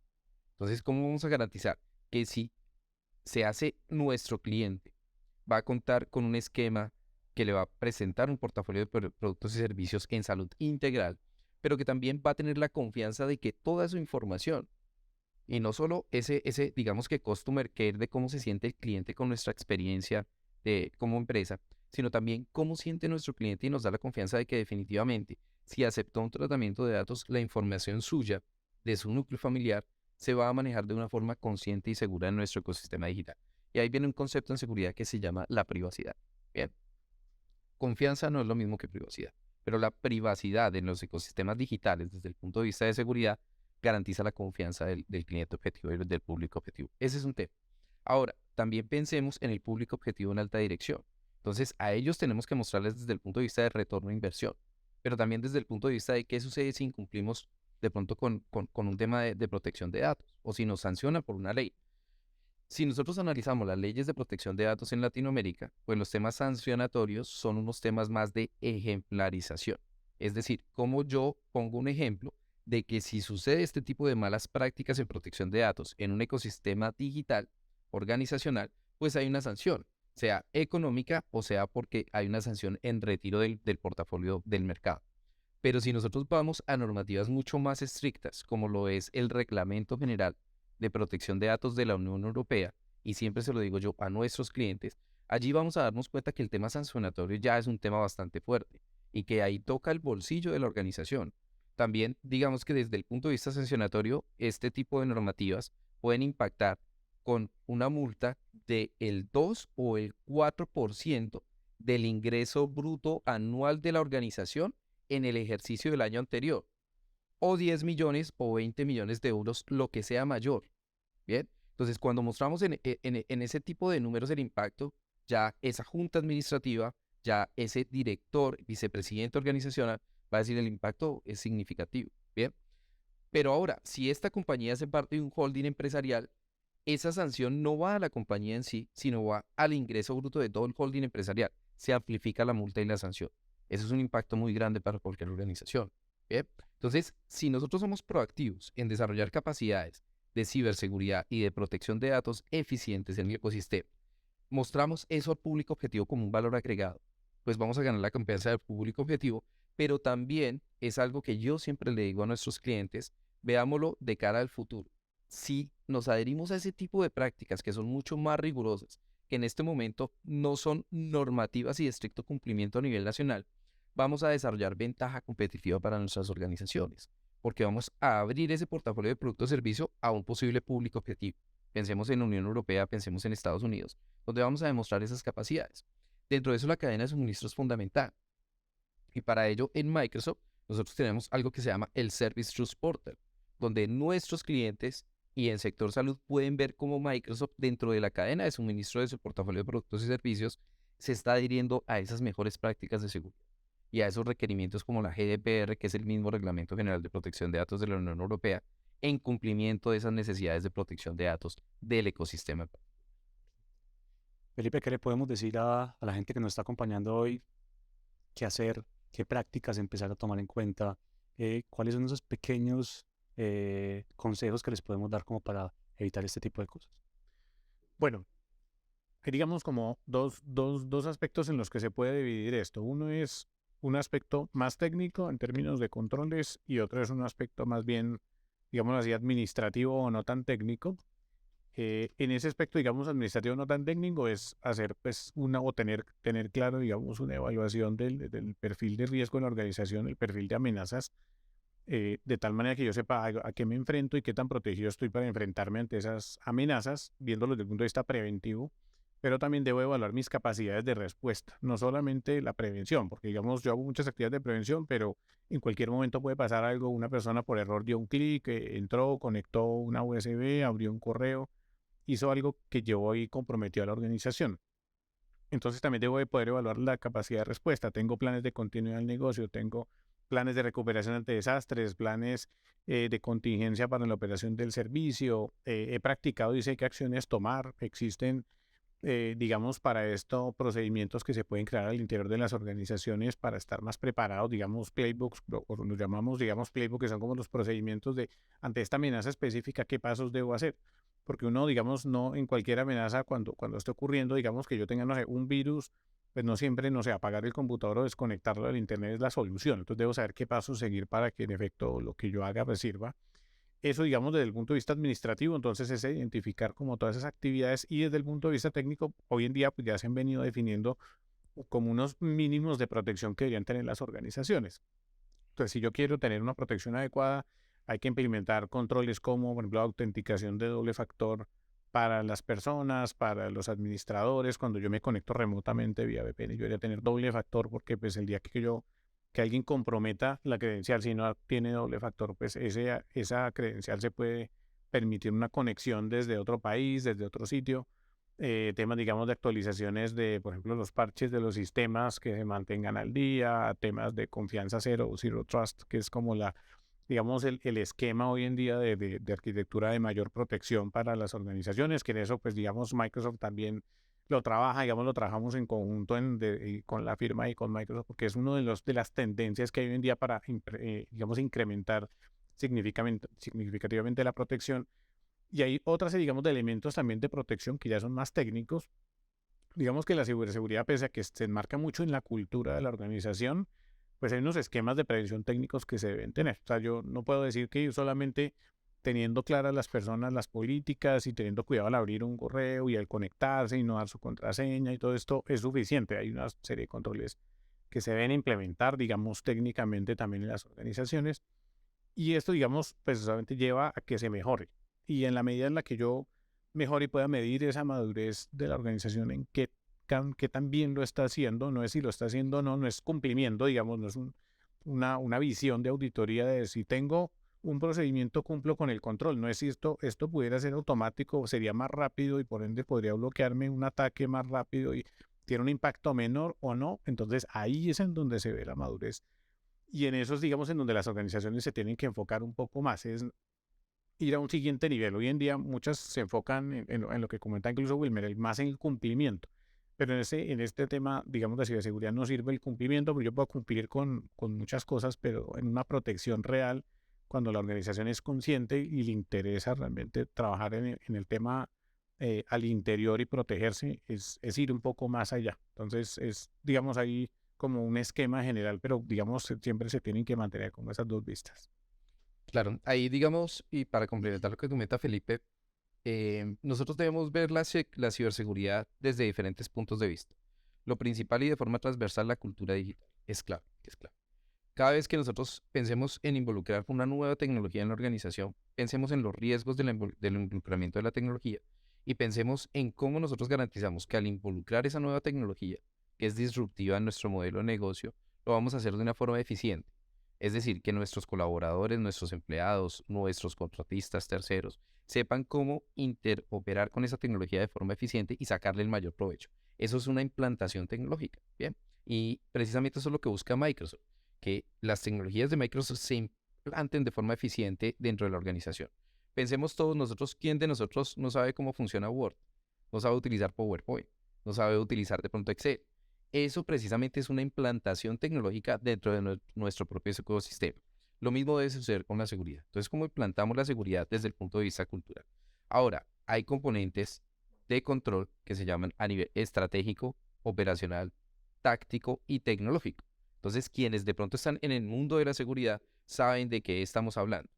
Entonces, ¿cómo vamos a garantizar que si se hace nuestro cliente, va a contar con un esquema que le va a presentar un portafolio de productos y servicios en salud integral, pero que también va a tener la confianza de que toda su información, y no solo ese digamos que customer care de cómo se siente el cliente con nuestra experiencia como empresa, sino también cómo siente nuestro cliente y nos da la confianza de que definitivamente, si aceptó un tratamiento de datos, la información suya, de su núcleo familiar, se va a manejar de una forma consciente y segura en nuestro ecosistema digital. Y ahí viene un concepto en seguridad que se llama la privacidad. Bien, confianza no es lo mismo que privacidad, pero la privacidad en los ecosistemas digitales desde el punto de vista de seguridad garantiza la confianza del cliente objetivo y del público objetivo. Ese es un tema. Ahora, también pensemos en el público objetivo en alta dirección. Entonces, a ellos tenemos que mostrarles desde el punto de vista de retorno de inversión, pero también desde el punto de vista de qué sucede si incumplimos de pronto con un tema de protección de datos o si nos sancionan por una ley. Si nosotros analizamos las leyes de protección de datos en Latinoamérica, pues los temas sancionatorios son unos temas más de ejemplarización. Es decir, cómo yo pongo un ejemplo de que si sucede este tipo de malas prácticas en protección de datos en un ecosistema digital organizacional, pues hay una sanción, sea económica o sea porque hay una sanción en retiro del portafolio del mercado. Pero si nosotros vamos a normativas mucho más estrictas, como lo es el Reglamento General de Protección de Datos de la Unión Europea, y siempre se lo digo yo a nuestros clientes, allí vamos a darnos cuenta que el tema sancionatorio ya es un tema bastante fuerte y que ahí toca el bolsillo de la organización. También, digamos que desde el punto de vista sancionatorio, este tipo de normativas pueden impactar con una multa del 2 o el 4% del ingreso bruto anual de la organización en el ejercicio del año anterior, o 10 millones o 20 millones de euros, lo que sea mayor. Bien, entonces cuando mostramos en ese tipo de números el impacto, ya esa junta administrativa, ya ese director, vicepresidente organizacional, va a decir el impacto es significativo. Bien, pero ahora, si esta compañía hace parte de un holding empresarial, esa sanción no va a la compañía en sí, sino va al ingreso bruto de todo el holding empresarial. Se amplifica la multa y la sanción. Eso es un impacto muy grande para cualquier organización. Bien, entonces, si nosotros somos proactivos en desarrollar capacidades de ciberseguridad y de protección de datos eficientes en el ecosistema, mostramos eso al público objetivo como un valor agregado, pues vamos a ganar la confianza del público objetivo, pero también es algo que yo siempre le digo a nuestros clientes, veámoslo de cara al futuro. Si nos adherimos a ese tipo de prácticas que son mucho más rigurosas, que en este momento no son normativas y de estricto cumplimiento a nivel nacional, vamos a desarrollar ventaja competitiva para nuestras organizaciones, porque vamos a abrir ese portafolio de producto o servicio a un posible público objetivo. Pensemos en la Unión Europea, pensemos en Estados Unidos, donde vamos a demostrar esas capacidades. Dentro de eso, la cadena de suministro es fundamental. Y para ello, en Microsoft, nosotros tenemos algo que se llama el Service Trust Portal, donde nuestros clientes y en sector salud pueden ver cómo Microsoft, dentro de la cadena de suministro de su portafolio de productos y servicios, se está adhiriendo a esas mejores prácticas de seguridad y a esos requerimientos como la GDPR, que es el mismo Reglamento General de Protección de Datos de la Unión Europea, en cumplimiento de esas necesidades de protección de datos del ecosistema. Felipe, ¿qué le podemos decir a la gente que nos está acompañando hoy? ¿Qué hacer? ¿Qué prácticas empezar a tomar en cuenta? ¿Cuáles son esos pequeños consejos que les podemos dar como para evitar este tipo de cosas? Bueno, hay, digamos, como dos aspectos en los que se puede dividir esto. Uno es un aspecto más técnico en términos de controles y otro es un aspecto más bien, digamos así, administrativo o no tan técnico. En ese aspecto, digamos, administrativo no tan técnico es hacer, pues, tener claro, digamos, una evaluación del perfil de riesgo en la organización, el perfil de amenazas, de tal manera que yo sepa a qué me enfrento y qué tan protegido estoy para enfrentarme ante esas amenazas, viéndolo desde el punto de vista preventivo, pero también debo evaluar mis capacidades de respuesta, no solamente la prevención, porque digamos, yo hago muchas actividades de prevención, pero en cualquier momento puede pasar algo, una persona por error dio un clic, entró, conectó una USB, abrió un correo, hizo algo que llevó y comprometió a la organización. Entonces también debo de poder evaluar la capacidad de respuesta. Tengo planes de continuidad del negocio, tengo planes de recuperación ante desastres, planes de contingencia para la operación del servicio. He practicado y sé qué acciones tomar. Existen, digamos, para esto procedimientos que se pueden crear al interior de las organizaciones para estar más preparados, digamos, playbooks, o los llamamos, digamos, playbooks, que son como los procedimientos de, ante esta amenaza específica, qué pasos debo hacer. Porque uno, digamos, no en cualquier amenaza, cuando esté ocurriendo, digamos que yo tenga, no sé, un virus, pues no siempre, no sé, apagar el computador o desconectarlo del internet es la solución. Entonces debo saber qué pasos seguir para que en efecto lo que yo haga pues sirva. Eso, digamos, desde el punto de vista administrativo, entonces es identificar como todas esas actividades y desde el punto de vista técnico, hoy en día pues ya se han venido definiendo como unos mínimos de protección que deberían tener las organizaciones. Entonces, si yo quiero tener una protección adecuada, hay que implementar controles como, por ejemplo, autenticación de doble factor para las personas, para los administradores. Cuando yo me conecto remotamente vía VPN, yo debería tener doble factor porque pues el día que alguien comprometa la credencial, si no tiene doble factor, pues esa credencial se puede permitir una conexión desde otro país, desde otro sitio. Temas, digamos, de actualizaciones de, por ejemplo, los parches de los sistemas que se mantengan al día, temas de confianza cero o zero trust, que es como digamos, el esquema hoy en día de arquitectura de mayor protección para las organizaciones, que en eso, pues, digamos, Microsoft también lo trabaja, digamos, lo trabajamos en conjunto con la firma y con Microsoft, porque es uno de las tendencias que hay hoy en día para, digamos, incrementar significativamente la protección. Y hay otras, digamos, de elementos también de protección que ya son más técnicos. Digamos que la ciberseguridad, pese a que se enmarca mucho en la cultura de la organización, pues hay unos esquemas de prevención técnicos que se deben tener. O sea, yo no puedo decir que yo solamente teniendo claras las personas las políticas y teniendo cuidado al abrir un correo y al conectarse y no dar su contraseña y todo esto es suficiente. Hay una serie de controles que se deben implementar, digamos, técnicamente también en las organizaciones. Y esto, digamos, precisamente lleva a que se mejore. Y en la medida en la que yo mejore y pueda medir esa madurez de la organización en qué tan bien lo está haciendo, no es si lo está haciendo o no, no es cumplimiento, digamos, no es una visión de auditoría de si tengo un procedimiento, cumplo con el control, no es si esto pudiera ser automático, sería más rápido y por ende podría bloquearme un ataque más rápido y tiene un impacto menor o no. Entonces ahí es en donde se ve la madurez y en eso es, digamos, en donde las organizaciones se tienen que enfocar un poco más, es ir a un siguiente nivel. Hoy en día muchas se enfocan en lo que comenta incluso Wilmer, más en el cumplimiento. Pero en este tema, digamos, de ciberseguridad no sirve el cumplimiento, porque yo puedo cumplir con muchas cosas, pero en una protección real, cuando la organización es consciente y le interesa realmente trabajar en el tema al interior y protegerse, es ir un poco más allá. Entonces, es, digamos, ahí como un esquema general, pero digamos, siempre se tienen que mantener como esas dos vistas. Claro, ahí digamos, y para complementar lo que comenta Felipe, nosotros debemos ver la ciberseguridad desde diferentes puntos de vista. Lo principal y de forma transversal, la cultura digital. Es claro, es claro. Cada vez que nosotros pensemos en involucrar una nueva tecnología en la organización, pensemos en los riesgos del involucramiento de la tecnología y pensemos en cómo nosotros garantizamos que al involucrar esa nueva tecnología, que es disruptiva en nuestro modelo de negocio, lo vamos a hacer de una forma eficiente. Es decir, que nuestros colaboradores, nuestros empleados, nuestros contratistas, terceros, sepan cómo interoperar con esa tecnología de forma eficiente y sacarle el mayor provecho. Eso es una implantación tecnológica, ¿bien? Y precisamente eso es lo que busca Microsoft, que las tecnologías de Microsoft se implanten de forma eficiente dentro de la organización. Pensemos todos nosotros, ¿quién de nosotros no sabe cómo funciona Word? No sabe utilizar PowerPoint, no sabe utilizar de pronto Excel. Eso precisamente es una implantación tecnológica dentro de nuestro propio ecosistema. Lo mismo debe suceder con la seguridad. Entonces, ¿cómo implantamos la seguridad desde el punto de vista cultural? Ahora, hay componentes de control que se llaman a nivel estratégico, operacional, táctico y tecnológico. Entonces, quienes de pronto están en el mundo de la seguridad saben de qué estamos hablando.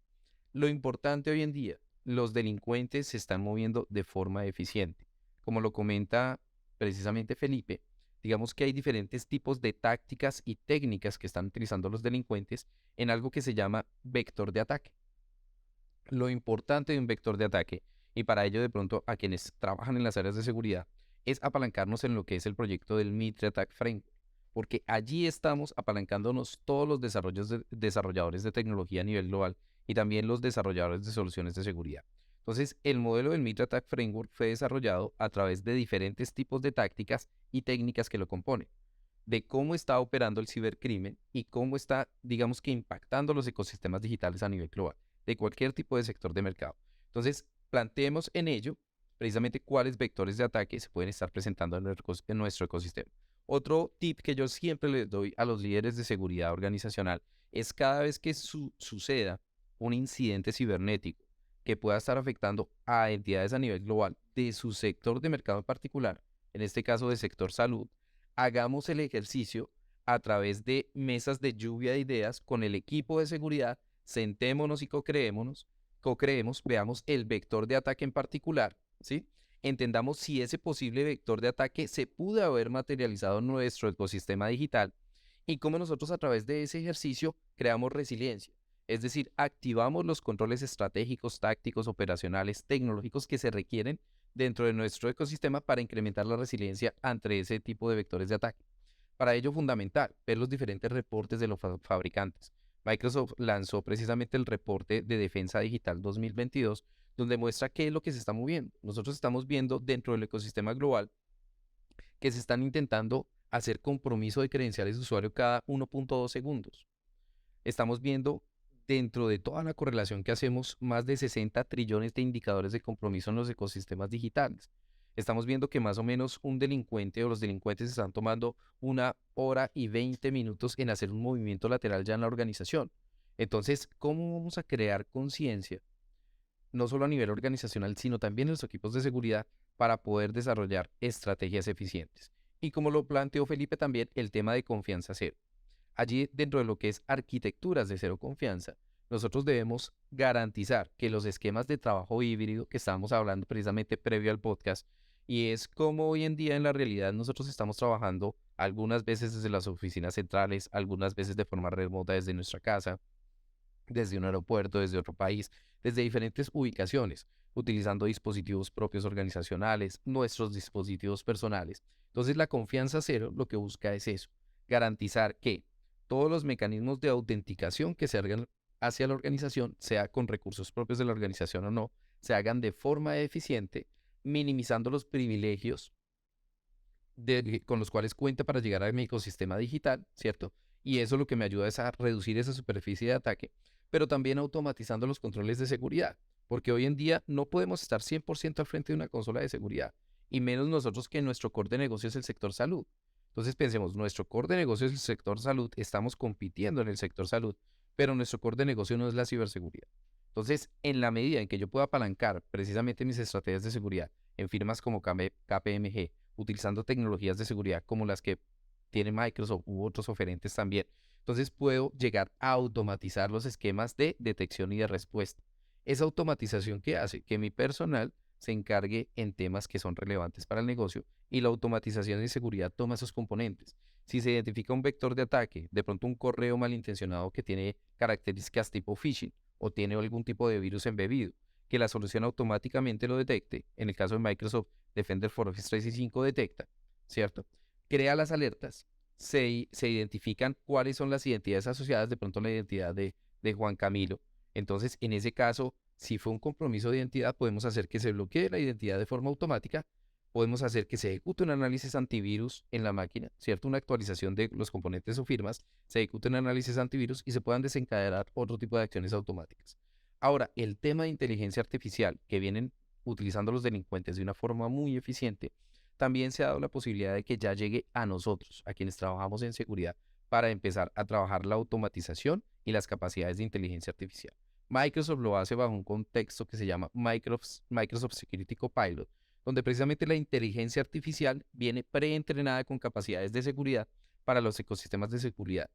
Lo importante hoy en día, los delincuentes se están moviendo de forma eficiente. Como lo comenta precisamente Felipe, digamos que hay diferentes tipos de tácticas y técnicas que están utilizando los delincuentes en algo que se llama vector de ataque. Lo importante de un vector de ataque, y para ello de pronto a quienes trabajan en las áreas de seguridad, es apalancarnos en lo que es el proyecto del Mitre Attack Framework, porque allí estamos apalancándonos todos los desarrolladores de tecnología a nivel global y también los desarrolladores de soluciones de seguridad. Entonces, el modelo del Mitre Attack Framework fue desarrollado a través de diferentes tipos de tácticas y técnicas que lo componen, de cómo está operando el cibercrimen y cómo está, digamos que, impactando los ecosistemas digitales a nivel global, de cualquier tipo de sector de mercado. Entonces, planteemos en ello precisamente cuáles vectores de ataque se pueden estar presentando en nuestro ecosistema. Otro tip que yo siempre les doy a los líderes de seguridad organizacional es cada vez que suceda un incidente cibernético que pueda estar afectando a entidades a nivel global de su sector de mercado en particular, en este caso del sector salud, hagamos el ejercicio a través de mesas de lluvia de ideas con el equipo de seguridad, sentémonos y co-creemos, veamos el vector de ataque en particular, ¿sí? Entendamos si ese posible vector de ataque se pudo haber materializado en nuestro ecosistema digital y cómo nosotros a través de ese ejercicio creamos resiliencia. Es decir, activamos los controles estratégicos, tácticos, operacionales, tecnológicos que se requieren dentro de nuestro ecosistema para incrementar la resiliencia ante ese tipo de vectores de ataque. Para ello, fundamental, ver los diferentes reportes de los fabricantes. Microsoft lanzó precisamente el reporte de defensa digital 2022, donde muestra qué es lo que se está moviendo. Nosotros estamos viendo dentro del ecosistema global que se están intentando hacer compromiso de credenciales de usuario cada 1.2 segundos. Estamos viendo dentro de toda la correlación que hacemos más de 60 trillones de indicadores de compromiso en los ecosistemas digitales. Estamos viendo que más o menos un delincuente o los delincuentes están tomando 1 hora y 20 minutos en hacer un movimiento lateral ya en la organización. Entonces, ¿cómo vamos a crear conciencia? No solo a nivel organizacional, sino también en los equipos de seguridad para poder desarrollar estrategias eficientes. Y como lo planteó Felipe también, el tema de confianza cero. Allí, dentro de lo que es arquitecturas de cero confianza, nosotros debemos garantizar que los esquemas de trabajo híbrido que estábamos hablando precisamente previo al podcast, y es como hoy en día en la realidad nosotros estamos trabajando algunas veces desde las oficinas centrales, algunas veces de forma remota desde nuestra casa, desde un aeropuerto, desde otro país, desde diferentes ubicaciones, utilizando dispositivos propios organizacionales, nuestros dispositivos personales. Entonces, la confianza cero lo que busca es eso, garantizar que todos los mecanismos de autenticación que se hagan hacia la organización, sea con recursos propios de la organización o no, se hagan de forma eficiente, minimizando los privilegios con los cuales cuenta para llegar a mi ecosistema digital, ¿cierto? Y eso lo que me ayuda es a reducir esa superficie de ataque, pero también automatizando los controles de seguridad, porque hoy en día no podemos estar 100% al frente de una consola de seguridad, y menos nosotros que nuestro core de negocio es el sector salud. Entonces pensemos, nuestro core de negocio es el sector salud, estamos compitiendo en el sector salud, pero nuestro core de negocio no es la ciberseguridad. Entonces, en la medida en que yo pueda apalancar precisamente mis estrategias de seguridad en firmas como KPMG, utilizando tecnologías de seguridad como las que tiene Microsoft u otros oferentes también, entonces puedo llegar a automatizar los esquemas de detección y de respuesta. Esa automatización que hace que mi personal se encargue en temas que son relevantes para el negocio y la automatización de seguridad toma esos componentes. Si se identifica un vector de ataque, de pronto un correo malintencionado que tiene características tipo phishing o tiene algún tipo de virus embebido, que la solución automáticamente lo detecte, en el caso de Microsoft, Defender for Office 365 detecta, ¿cierto? Crea las alertas, se identifican cuáles son las identidades asociadas, de pronto la identidad de Juan Camilo. Entonces, en ese caso, si fue un compromiso de identidad, podemos hacer que se bloquee la identidad de forma automática, podemos hacer que se ejecute un análisis antivirus en la máquina, ¿cierto? Una actualización de los componentes o firmas, se ejecute un análisis antivirus y se puedan desencadenar otro tipo de acciones automáticas. Ahora, el tema de inteligencia artificial que vienen utilizando los delincuentes de una forma muy eficiente, también se ha dado la posibilidad de que ya llegue a nosotros, a quienes trabajamos en seguridad, para empezar a trabajar la automatización y las capacidades de inteligencia artificial. Microsoft lo hace bajo un contexto que se llama Microsoft Security Copilot, donde precisamente la inteligencia artificial viene preentrenada con capacidades de seguridad para los ecosistemas de seguridad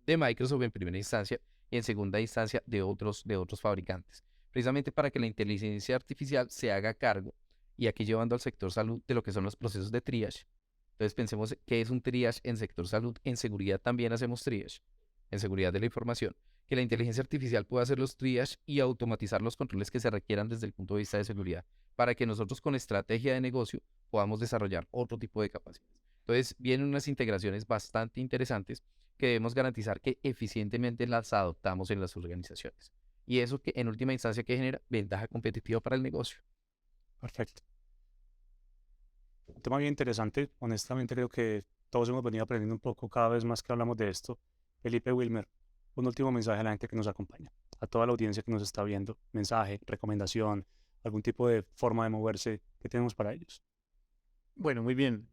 de Microsoft en primera instancia y en segunda instancia de otros fabricantes, precisamente para que la inteligencia artificial se haga cargo y aquí llevando al sector salud de lo que son los procesos de triage. Entonces pensemos qué es un triage en sector salud, en seguridad también hacemos triage, en seguridad de la información, que la inteligencia artificial pueda hacer los triage y automatizar los controles que se requieran desde el punto de vista de seguridad, para que nosotros con estrategia de negocio podamos desarrollar otro tipo de capacidades. Entonces vienen unas integraciones bastante interesantes que debemos garantizar que eficientemente las adoptamos en las organizaciones. Y eso que en última instancia que genera ventaja competitiva para el negocio. Perfecto. Un tema bien interesante. Honestamente creo que todos hemos venido aprendiendo un poco cada vez más que hablamos de esto. Felipe, Wilmer, un último mensaje a la gente que nos acompaña, a toda la audiencia que nos está viendo. Mensaje, recomendación, algún tipo de forma de moverse que tenemos para ellos. Bueno, muy bien.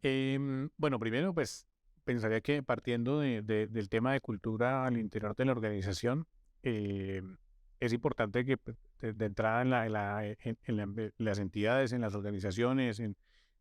Bueno, primero, pues pensaría que partiendo del tema de cultura al interior de la organización, es importante que pues, de entrada en las entidades, en las organizaciones,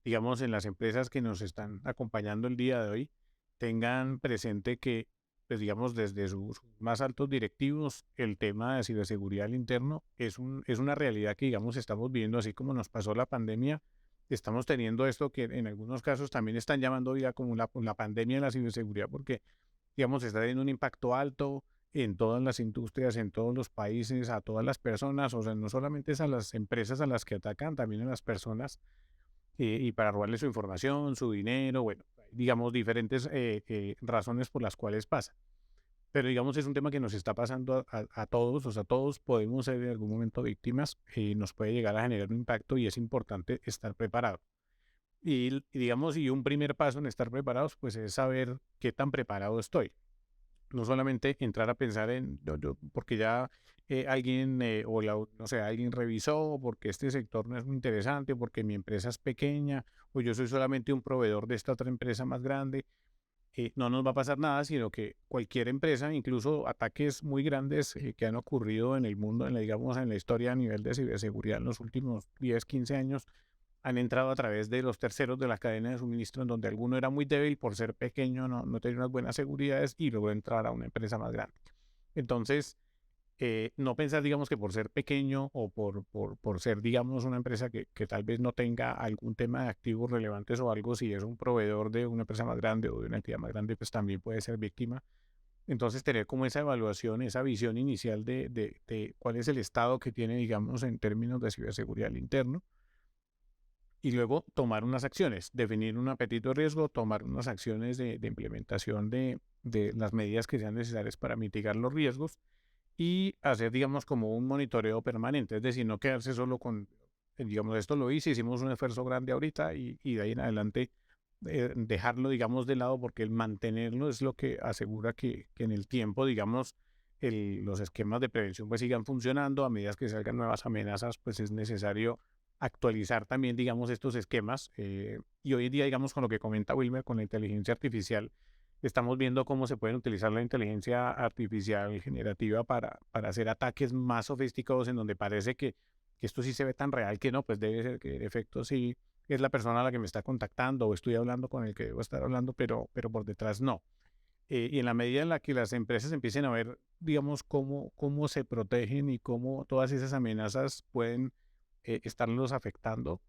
digamos, en las empresas que nos están acompañando el día de hoy, tengan presente que, pues digamos, desde sus más altos directivos, el tema de ciberseguridad al interno es una realidad que, digamos, estamos viviendo, así como nos pasó la pandemia. Estamos teniendo esto que en algunos casos también están llamando ya como la pandemia de la ciberseguridad, porque, digamos, está teniendo un impacto alto en todas las industrias, en todos los países, a todas las personas, o sea, no solamente es a las empresas a las que atacan, también a las personas, y para robarle su información, su dinero, bueno, digamos, diferentes razones por las cuales pasa. Pero digamos, es un tema que nos está pasando a todos, o sea, todos podemos ser en algún momento víctimas, nos puede llegar a generar un impacto y es importante estar preparado. Y digamos, y un primer paso en estar preparados, pues es saber qué tan preparado estoy. No solamente entrar a pensar en, porque ya alguien, no sé, alguien revisó, porque este sector no es muy interesante, porque mi empresa es pequeña, o yo soy solamente un proveedor de esta otra empresa más grande. No nos va a pasar nada, sino que cualquier empresa, incluso ataques muy grandes que han ocurrido en el mundo, digamos, en la historia a nivel de ciberseguridad en los últimos 10, 15 años, han entrado a través de los terceros de la cadena de suministro, en donde alguno era muy débil por ser pequeño, no tenía unas buenas seguridades y logró entrar a una empresa más grande. Entonces, no pensar, digamos, que por ser pequeño o por ser, digamos, una empresa que tal vez no tenga algún tema de activos relevantes o algo, si es un proveedor de una empresa más grande o de una entidad más grande, pues también puede ser víctima. Entonces, tener como esa evaluación, esa visión inicial de cuál es el estado que tiene, digamos, en términos de ciberseguridad al interno, y luego tomar unas acciones, definir un apetito de riesgo, tomar unas acciones de implementación de las medidas que sean necesarias para mitigar los riesgos y hacer, digamos, como un monitoreo permanente, es decir, no quedarse solo con, digamos, esto lo hice, hicimos un esfuerzo grande ahorita y de ahí en adelante dejarlo, digamos, de lado porque el mantenerlo es lo que asegura que en el tiempo, digamos, los esquemas de prevención pues sigan funcionando. A medida que salgan nuevas amenazas, pues es necesario actualizar también, digamos, estos esquemas. Y hoy en día, digamos, con lo que comenta Wilmer, con la inteligencia artificial, estamos viendo cómo se pueden utilizar la inteligencia artificial generativa para hacer ataques más sofisticados en donde parece que esto sí se ve tan real que no, pues debe ser que en efecto sí es la persona a la que me está contactando o estoy hablando con el que debo estar hablando, pero por detrás no. Y en la medida en la que las empresas empiecen a ver, digamos, cómo se protegen y cómo todas esas amenazas pueden estarlos afectando,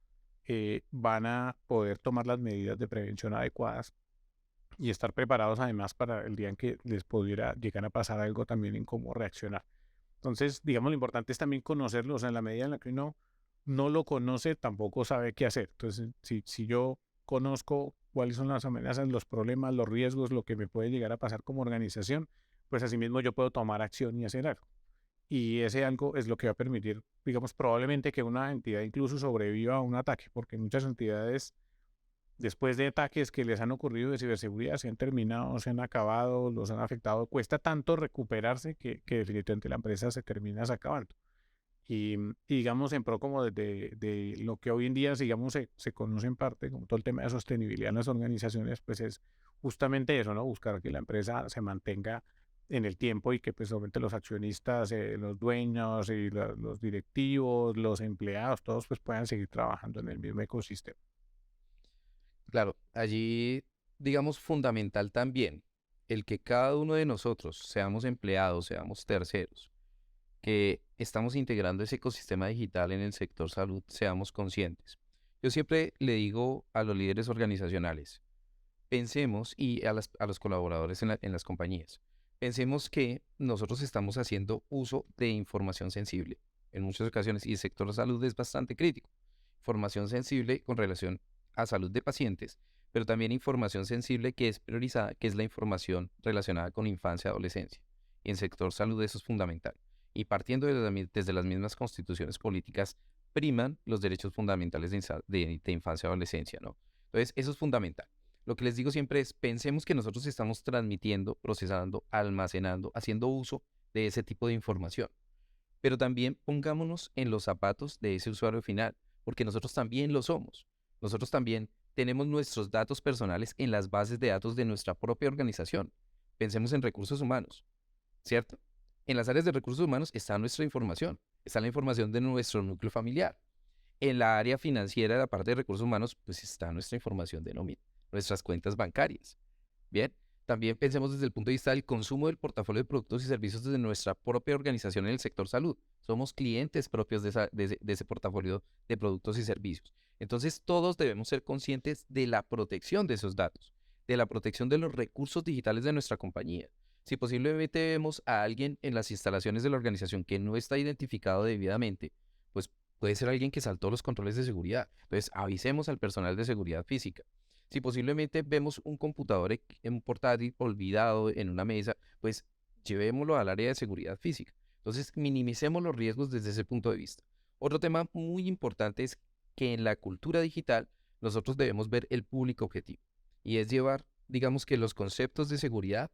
van a poder tomar las medidas de prevención adecuadas y estar preparados además para el día en que les pudiera llegar a pasar algo también en cómo reaccionar. Entonces, digamos, lo importante es también conocerlo, o sea, en la medida en la que uno no lo conoce, tampoco sabe qué hacer. Entonces, si yo conozco cuáles son las amenazas, los problemas, los riesgos, lo que me puede llegar a pasar como organización, pues asimismo yo puedo tomar acción y hacer algo. Y ese algo es lo que va a permitir, digamos, probablemente que una entidad incluso sobreviva a un ataque, porque muchas entidades, después de ataques que les han ocurrido de ciberseguridad, se han terminado, se han acabado, los han afectado. Cuesta tanto recuperarse que definitivamente la empresa se termina acabando. Y digamos, en pro como de lo que hoy en día, digamos, se conoce en parte, como todo el tema de sostenibilidad en las organizaciones, pues es justamente eso, ¿no? Buscar que la empresa se mantenga en el tiempo y que pues obviamente los accionistas, los dueños y los directivos, los empleados, todos pues puedan seguir trabajando en el mismo ecosistema. Claro, allí, digamos, fundamental también el que cada uno de nosotros, seamos empleados, seamos terceros, que estamos integrando ese ecosistema digital en el sector salud, seamos conscientes. Yo siempre le digo a los líderes organizacionales, pensemos y a los colaboradores en las compañías, pensemos que nosotros estamos haciendo uso de información sensible en muchas ocasiones y el sector salud es bastante crítico. Información sensible con relación a salud de pacientes, pero también información sensible que es priorizada, que es la información relacionada con infancia y adolescencia. Y en sector salud eso es fundamental. Y partiendo desde las mismas constituciones políticas, priman los derechos fundamentales de infancia y adolescencia, ¿no? Entonces, eso es fundamental. Lo que les digo siempre es, pensemos que nosotros estamos transmitiendo, procesando, almacenando, haciendo uso de ese tipo de información. Pero también pongámonos en los zapatos de ese usuario final, porque nosotros también lo somos. Nosotros también tenemos nuestros datos personales en las bases de datos de nuestra propia organización. Pensemos en recursos humanos, ¿cierto? En las áreas de recursos humanos está nuestra información, está la información de nuestro núcleo familiar. En la área financiera, la parte de recursos humanos, pues está nuestra información de nómina, nuestras cuentas bancarias. Bien, también pensemos desde el punto de vista del consumo del portafolio de productos y servicios desde nuestra propia organización en el sector salud. Somos clientes propios de ese portafolio de productos y servicios. Entonces, todos debemos ser conscientes de la protección de esos datos, de la protección de los recursos digitales de nuestra compañía. Si posiblemente vemos a alguien en las instalaciones de la organización que no está identificado debidamente, pues puede ser alguien que saltó los controles de seguridad. Entonces, avisemos al personal de seguridad física. Si posiblemente vemos un computador en un portátil olvidado en una mesa, pues llevémoslo al área de seguridad física. Entonces, minimicemos los riesgos desde ese punto de vista. Otro tema muy importante es que en la cultura digital nosotros debemos ver el público objetivo y es llevar, digamos que los conceptos de seguridad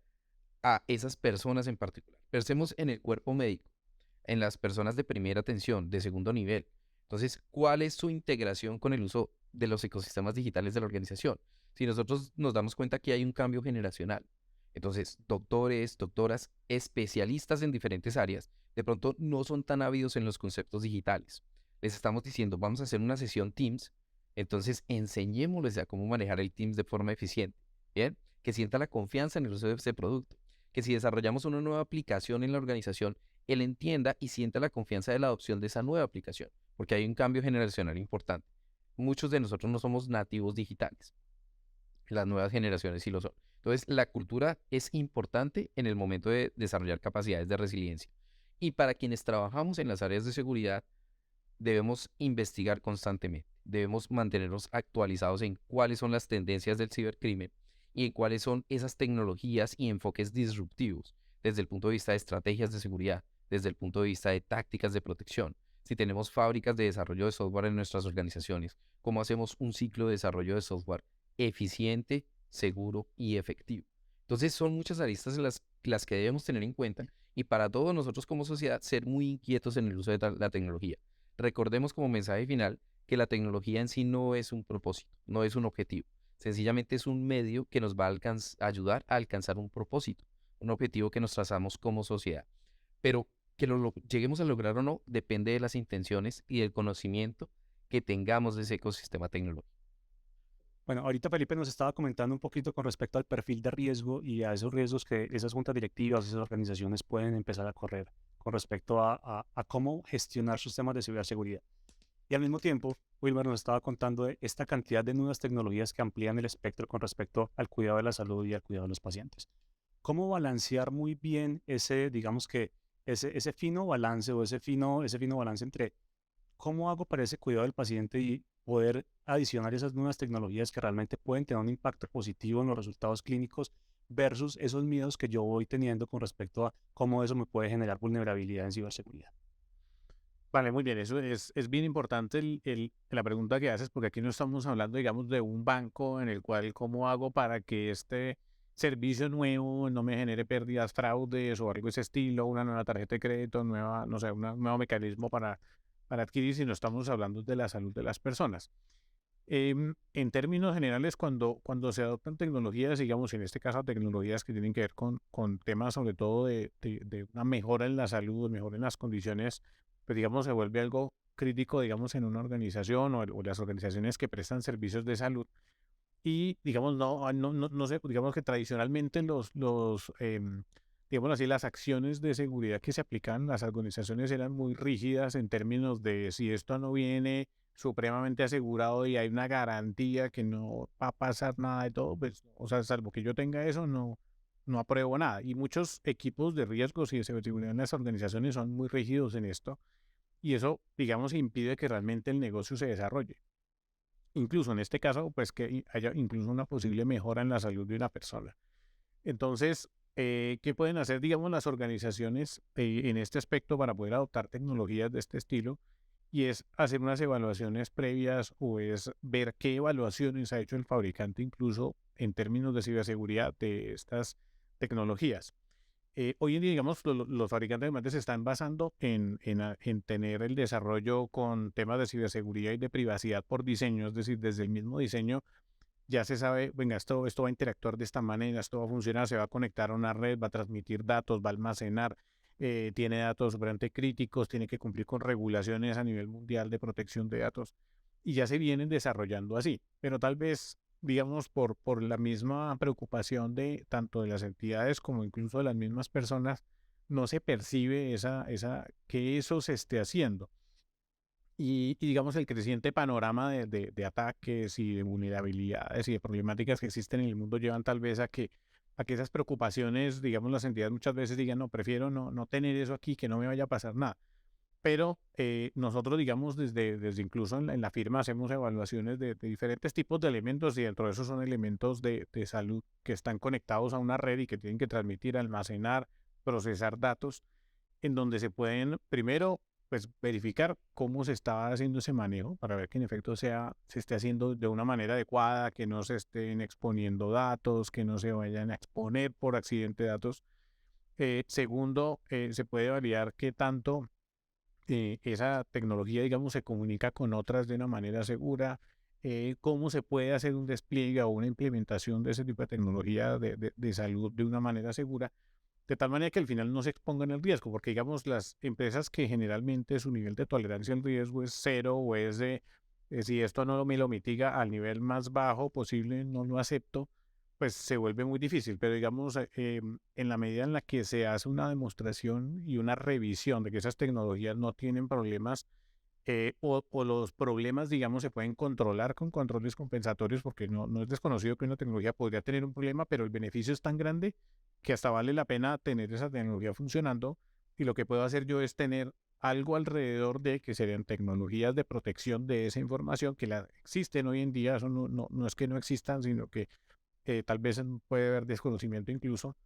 a esas personas en particular. Pensemos en el cuerpo médico, en las personas de primera atención, de segundo nivel. Entonces, ¿cuál es su integración con el uso de los ecosistemas digitales de la organización? Si nosotros nos damos cuenta que hay un cambio generacional, entonces doctores, doctoras, especialistas en diferentes áreas, de pronto no son tan ávidos en los conceptos digitales. Les estamos diciendo, vamos a hacer una sesión Teams, entonces enseñémosles a cómo manejar el Teams de forma eficiente, ¿bien? Que sienta la confianza en el uso de ese producto, que si desarrollamos una nueva aplicación en la organización, él entienda y sienta la confianza de la adopción de esa nueva aplicación, porque hay un cambio generacional importante. Muchos de nosotros no somos nativos digitales, las nuevas generaciones sí lo son. Entonces, la cultura es importante en el momento de desarrollar capacidades de resiliencia. Y para quienes trabajamos en las áreas de seguridad, debemos investigar constantemente, debemos mantenernos actualizados en cuáles son las tendencias del cibercrimen y en cuáles son esas tecnologías y enfoques disruptivos desde el punto de vista de estrategias de seguridad, desde el punto de vista de tácticas de protección. Si tenemos fábricas de desarrollo de software en nuestras organizaciones, ¿cómo hacemos un ciclo de desarrollo de software eficiente, seguro y efectivo? Entonces son muchas aristas las que debemos tener en cuenta y para todos nosotros como sociedad ser muy inquietos en el uso de la tecnología. Recordemos como mensaje final que la tecnología en sí no es un propósito, no es un objetivo. Sencillamente es un medio que nos va a ayudar a alcanzar un propósito, un objetivo que nos trazamos como sociedad. Pero que lo lleguemos a lograr o no depende de las intenciones y del conocimiento que tengamos de ese ecosistema tecnológico. Bueno, ahorita Felipe nos estaba comentando un poquito con respecto al perfil de riesgo y a esos riesgos que esas juntas directivas, esas organizaciones pueden empezar a correr con respecto a cómo gestionar sus temas de ciberseguridad. Y al mismo tiempo, Wilmer nos estaba contando de esta cantidad de nuevas tecnologías que amplían el espectro con respecto al cuidado de la salud y al cuidado de los pacientes. ¿Cómo balancear muy bien ese, digamos que, ese fino balance o ese fino balance entre cómo hago para ese cuidado del paciente y poder adicionar esas nuevas tecnologías que realmente pueden tener un impacto positivo en los resultados clínicos versus esos miedos que yo voy teniendo con respecto a cómo eso me puede generar vulnerabilidad en ciberseguridad? Vale, muy bien, eso es bien importante la pregunta que haces, porque aquí no estamos hablando, digamos, de un banco en el cual cómo hago para que este servicio nuevo no me genere pérdidas, fraudes o algo de ese estilo, una nueva tarjeta de crédito, nueva, no sé, un nuevo mecanismo para adquirir, sino estamos hablando de la salud de las personas. En términos generales, cuando se adoptan tecnologías, digamos, en este caso tecnologías que tienen que ver con temas sobre todo de una mejora en la salud, mejora en las condiciones, pues digamos, se vuelve algo crítico, digamos, en una organización o las organizaciones que prestan servicios de salud. Y digamos, no sé, digamos que tradicionalmente digamos así, las acciones de seguridad que se aplican, las organizaciones eran muy rígidas en términos de si esto no viene supremamente asegurado y hay una garantía que no va a pasar nada de todo, pues, o sea, salvo que yo tenga eso, no apruebo nada. Y muchos equipos de riesgos y de ciberseguridad en las organizaciones son muy rígidos en esto y eso, digamos, impide que realmente el negocio se desarrolle. Incluso en este caso, pues que haya incluso una posible mejora en la salud de una persona. Entonces, ¿qué pueden hacer, digamos, las organizaciones en este aspecto para poder adoptar tecnologías de este estilo? Y es hacer unas evaluaciones previas o es ver qué evaluaciones ha hecho el fabricante incluso en términos de ciberseguridad de estas tecnologías. Hoy en día, digamos, los fabricantes de materiales se están basando en tener el desarrollo con temas de ciberseguridad y de privacidad por diseño, es decir, desde el mismo diseño ya se sabe, venga, esto va a interactuar de esta manera, esto va a funcionar, se va a conectar a una red, va a transmitir datos, va a almacenar, tiene datos bastante críticos, tiene que cumplir con regulaciones a nivel mundial de protección de datos y ya se vienen desarrollando así, pero tal vez, digamos, por la misma preocupación de tanto de las entidades como incluso de las mismas personas, no se percibe que eso se esté haciendo. Y digamos, el creciente panorama de ataques y de vulnerabilidades y de problemáticas que existen en el mundo llevan tal vez a que esas preocupaciones, digamos, las entidades muchas veces digan, no, prefiero no tener eso aquí, que no me vaya a pasar nada. Pero nosotros, digamos, desde incluso en la firma hacemos evaluaciones de diferentes tipos de elementos y dentro de esos son elementos de salud que están conectados a una red y que tienen que transmitir, almacenar, procesar datos en donde se pueden, primero, pues verificar cómo se está haciendo ese manejo para ver que en efecto se esté haciendo de una manera adecuada, que no se estén exponiendo datos, que no se vayan a exponer por accidente datos. Segundo, se puede validar qué tanto esa tecnología, digamos, se comunica con otras de una manera segura, cómo se puede hacer un despliegue o una implementación de ese tipo de tecnología de salud de una manera segura de tal manera que al final no se expongan al riesgo, porque digamos las empresas que generalmente su nivel de tolerancia al riesgo es cero o es si esto no me lo mitiga al nivel más bajo posible, no lo acepto, pues se vuelve muy difícil. Pero digamos, en la medida en la que se hace una demostración y una revisión de que esas tecnologías no tienen problemas, o los problemas, digamos, se pueden controlar con controles compensatorios, porque no es desconocido que una tecnología podría tener un problema, pero el beneficio es tan grande que hasta vale la pena tener esa tecnología funcionando, y lo que puedo hacer yo es tener algo alrededor de que serían tecnologías de protección de esa información que existen hoy en día. Eso no es que no existan, sino que tal vez puede haber desconocimiento incluso,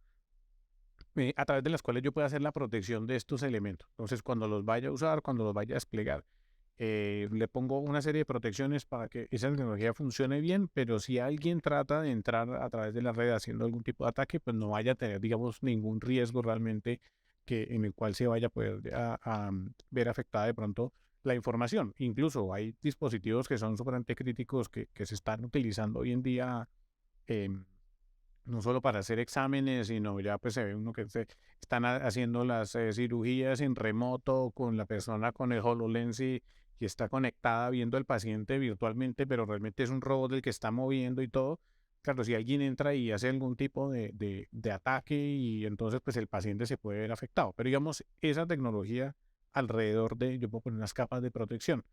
a través de las cuales yo pueda hacer la protección de estos elementos. Entonces, cuando los vaya a usar, cuando los vaya a desplegar, le pongo una serie de protecciones para que esa tecnología funcione bien, pero si alguien trata de entrar a través de la red haciendo algún tipo de ataque, pues no vaya a tener, digamos, ningún riesgo realmente en el cual se vaya a poder ver afectada de pronto la información. Incluso hay dispositivos que son sumamente críticos que se están utilizando hoy en día, em, no solo para hacer exámenes, sino ya pues se ve uno que se están haciendo las cirugías en remoto con la persona con el HoloLens, y está conectada viendo al paciente virtualmente, pero realmente es un robot el que está moviendo y todo. Claro, si alguien entra y hace algún tipo de ataque, y entonces pues el paciente se puede ver afectado. Pero digamos, esa tecnología alrededor yo puedo poner unas capas de protección.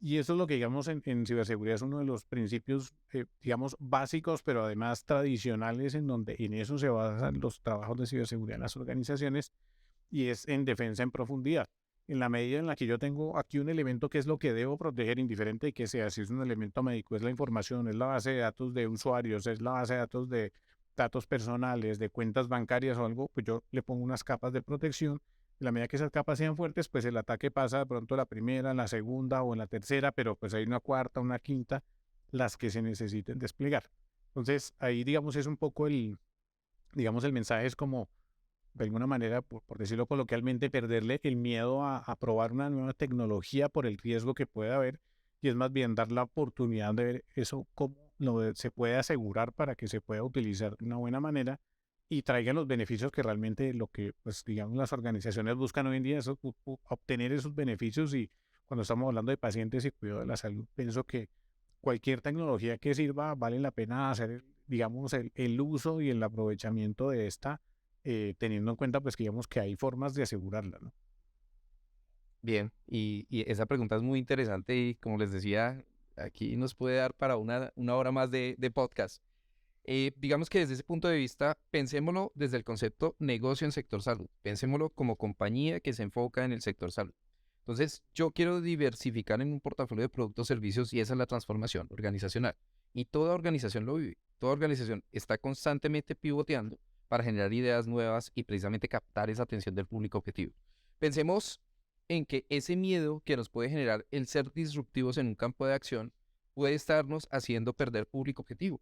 Y eso es lo que, digamos, en ciberseguridad es uno de los principios, digamos, básicos, pero además tradicionales, en donde en eso se basan los trabajos de ciberseguridad en las organizaciones, y es en defensa en profundidad. En la medida en la que yo tengo aquí un elemento que es lo que debo proteger, indiferente de que sea, si es un elemento médico, es la información, es la base de datos de usuarios, es la base de datos personales, de cuentas bancarias o algo, pues yo le pongo unas capas de protección. En la medida que esas capas sean fuertes, pues el ataque pasa de pronto a la primera, a la segunda o en la tercera, pero pues hay una cuarta, una quinta, las que se necesiten desplegar. Entonces, ahí, digamos, es un poco digamos, el mensaje es como, de alguna manera, por decirlo coloquialmente, perderle el miedo a probar una nueva tecnología por el riesgo que puede haber, y es más bien dar la oportunidad de ver eso cómo se puede asegurar para que se pueda utilizar de una buena manera y traigan los beneficios que realmente lo que, pues, digamos, las organizaciones buscan hoy en día, es obtener esos beneficios. Y cuando estamos hablando de pacientes y cuidado de la salud, pienso que cualquier tecnología que sirva vale la pena hacer, digamos, el uso y el aprovechamiento de esta, teniendo en cuenta, pues, que digamos que hay formas de asegurarla, ¿no? Bien, y esa pregunta es muy interesante y como les decía, aquí nos puede dar para una hora más de podcast. Digamos que desde ese punto de vista, pensémoslo desde el concepto negocio en sector salud. Pensémoslo como compañía que se enfoca en el sector salud. Entonces, yo quiero diversificar en un portafolio de productos, servicios, y esa es la transformación organizacional. Y toda organización lo vive. Toda organización está constantemente pivoteando para generar ideas nuevas y precisamente captar esa atención del público objetivo. Pensemos en que ese miedo que nos puede generar el ser disruptivos en un campo de acción puede estarnos haciendo perder público objetivo.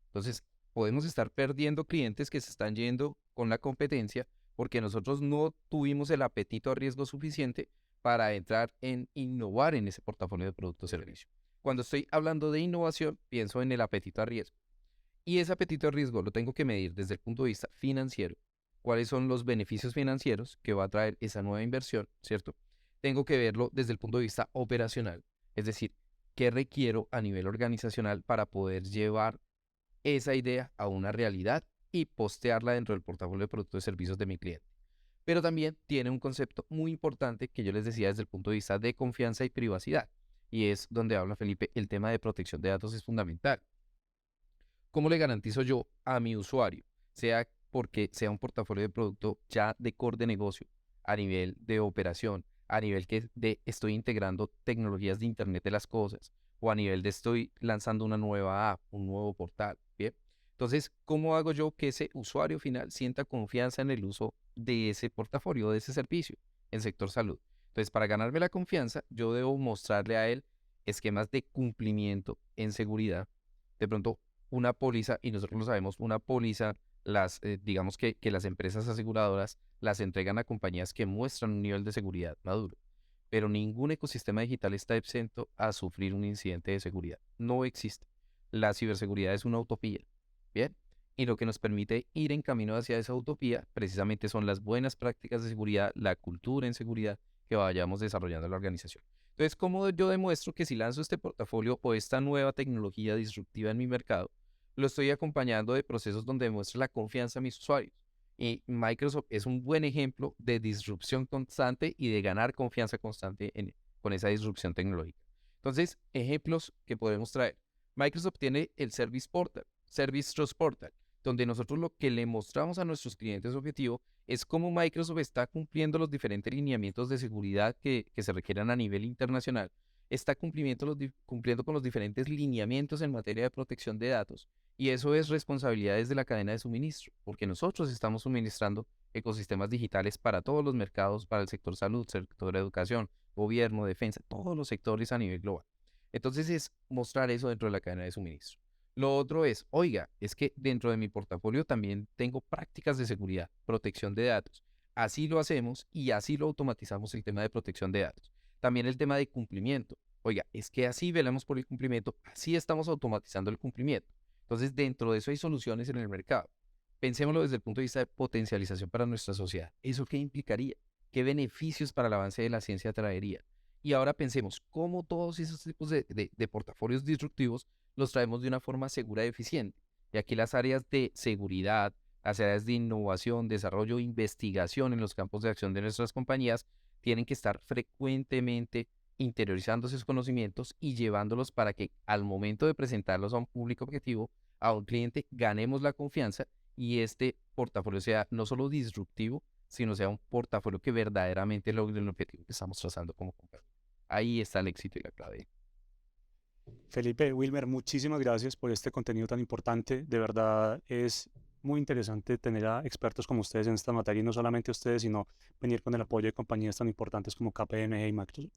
Entonces, podemos estar perdiendo clientes que se están yendo con la competencia porque nosotros no tuvimos el apetito a riesgo suficiente para entrar en innovar en ese portafolio de productos y servicios. Cuando estoy hablando de innovación, pienso en el apetito a riesgo. Y ese apetito a riesgo lo tengo que medir desde el punto de vista financiero. ¿Cuáles son los beneficios financieros que va a traer esa nueva inversión, cierto? Tengo que verlo desde el punto de vista operacional, es decir, qué requiero a nivel organizacional para poder llevar esa idea a una realidad y postearla dentro del portafolio de productos y servicios de mi cliente. Pero también tiene un concepto muy importante que yo les decía desde el punto de vista de confianza y privacidad, y es donde habla Felipe, el tema de protección de datos es fundamental. ¿Cómo le garantizo yo a mi usuario, sea porque sea un portafolio de producto ya de core de negocio, a nivel de operación, a nivel de estoy integrando tecnologías de Internet de las cosas, o a nivel de estoy lanzando una nueva app, un nuevo portal? Bien. Entonces, ¿cómo hago yo que ese usuario final sienta confianza en el uso de ese portafolio, de ese servicio en sector salud? Entonces, para ganarme la confianza, yo debo mostrarle a él esquemas de cumplimiento en seguridad. De pronto, una póliza, y nosotros lo sabemos, una póliza, digamos que las empresas aseguradoras las entregan a compañías que muestran un nivel de seguridad maduro, pero ningún ecosistema digital está exento a sufrir un incidente de seguridad. No existe. La ciberseguridad es una utopía, ¿bien? Y lo que nos permite ir en camino hacia esa utopía precisamente son las buenas prácticas de seguridad, la cultura en seguridad que vayamos desarrollando en la organización. Entonces, ¿cómo yo demuestro que si lanzo este portafolio o esta nueva tecnología disruptiva en mi mercado, lo estoy acompañando de procesos donde demuestre la confianza a mis usuarios? Y Microsoft es un buen ejemplo de disrupción constante y de ganar confianza constante con esa disrupción tecnológica. Entonces, ejemplos que podemos traer. Microsoft tiene el Service Portal, Service Trust Portal, donde nosotros lo que le mostramos a nuestros clientes objetivo es cómo Microsoft está cumpliendo los diferentes lineamientos de seguridad que se requieran a nivel internacional, está cumpliendo con los diferentes lineamientos en materia de protección de datos. Y eso es responsabilidad desde la cadena de suministro, porque nosotros estamos suministrando ecosistemas digitales para todos los mercados, para el sector salud, sector educación, gobierno, defensa, todos los sectores a nivel global. Entonces es mostrar eso dentro de la cadena de suministro. Lo otro es, oiga, es que dentro de mi portafolio también tengo prácticas de seguridad, protección de datos. Así lo hacemos y así lo automatizamos el tema de protección de datos. También el tema de cumplimiento. Oiga, es que así velamos por el cumplimiento, así estamos automatizando el cumplimiento. Entonces, dentro de eso hay soluciones en el mercado. Pensémoslo desde el punto de vista de potencialización para nuestra sociedad. ¿Eso qué implicaría? ¿Qué beneficios para el avance de la ciencia traería? Y ahora pensemos cómo todos esos tipos de portafolios disruptivos los traemos de una forma segura y eficiente. Y aquí las áreas de seguridad, las áreas de innovación, desarrollo, investigación en los campos de acción de nuestras compañías tienen que estar frecuentemente interiorizando esos conocimientos y llevándolos para que al momento de presentarlos a un público objetivo, a un cliente, ganemos la confianza y este portafolio sea no solo disruptivo, sino sea un portafolio que verdaderamente logre el objetivo que estamos trazando como compañía. Ahí está el éxito y la clave. Felipe, Wilmer, muchísimas gracias por este contenido tan importante. De verdad es muy interesante tener a expertos como ustedes en esta materia y no solamente ustedes, sino venir con el apoyo de compañías tan importantes como KPMG y Microsoft.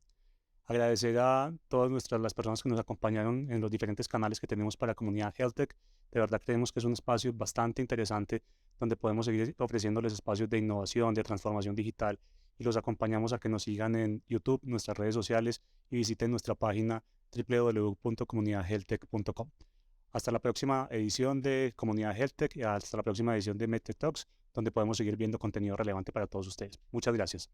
Agradecer a todas las personas que nos acompañaron en los diferentes canales que tenemos para la comunidad HealthTech. De verdad creemos que es un espacio bastante interesante donde podemos seguir ofreciéndoles espacios de innovación, de transformación digital y los acompañamos a que nos sigan en YouTube, nuestras redes sociales y visiten nuestra página www.comunidadhealthtech.com. Hasta la próxima edición de Comunidad HealthTech y hasta la próxima edición de MedTech Talks, donde podemos seguir viendo contenido relevante para todos ustedes. Muchas gracias.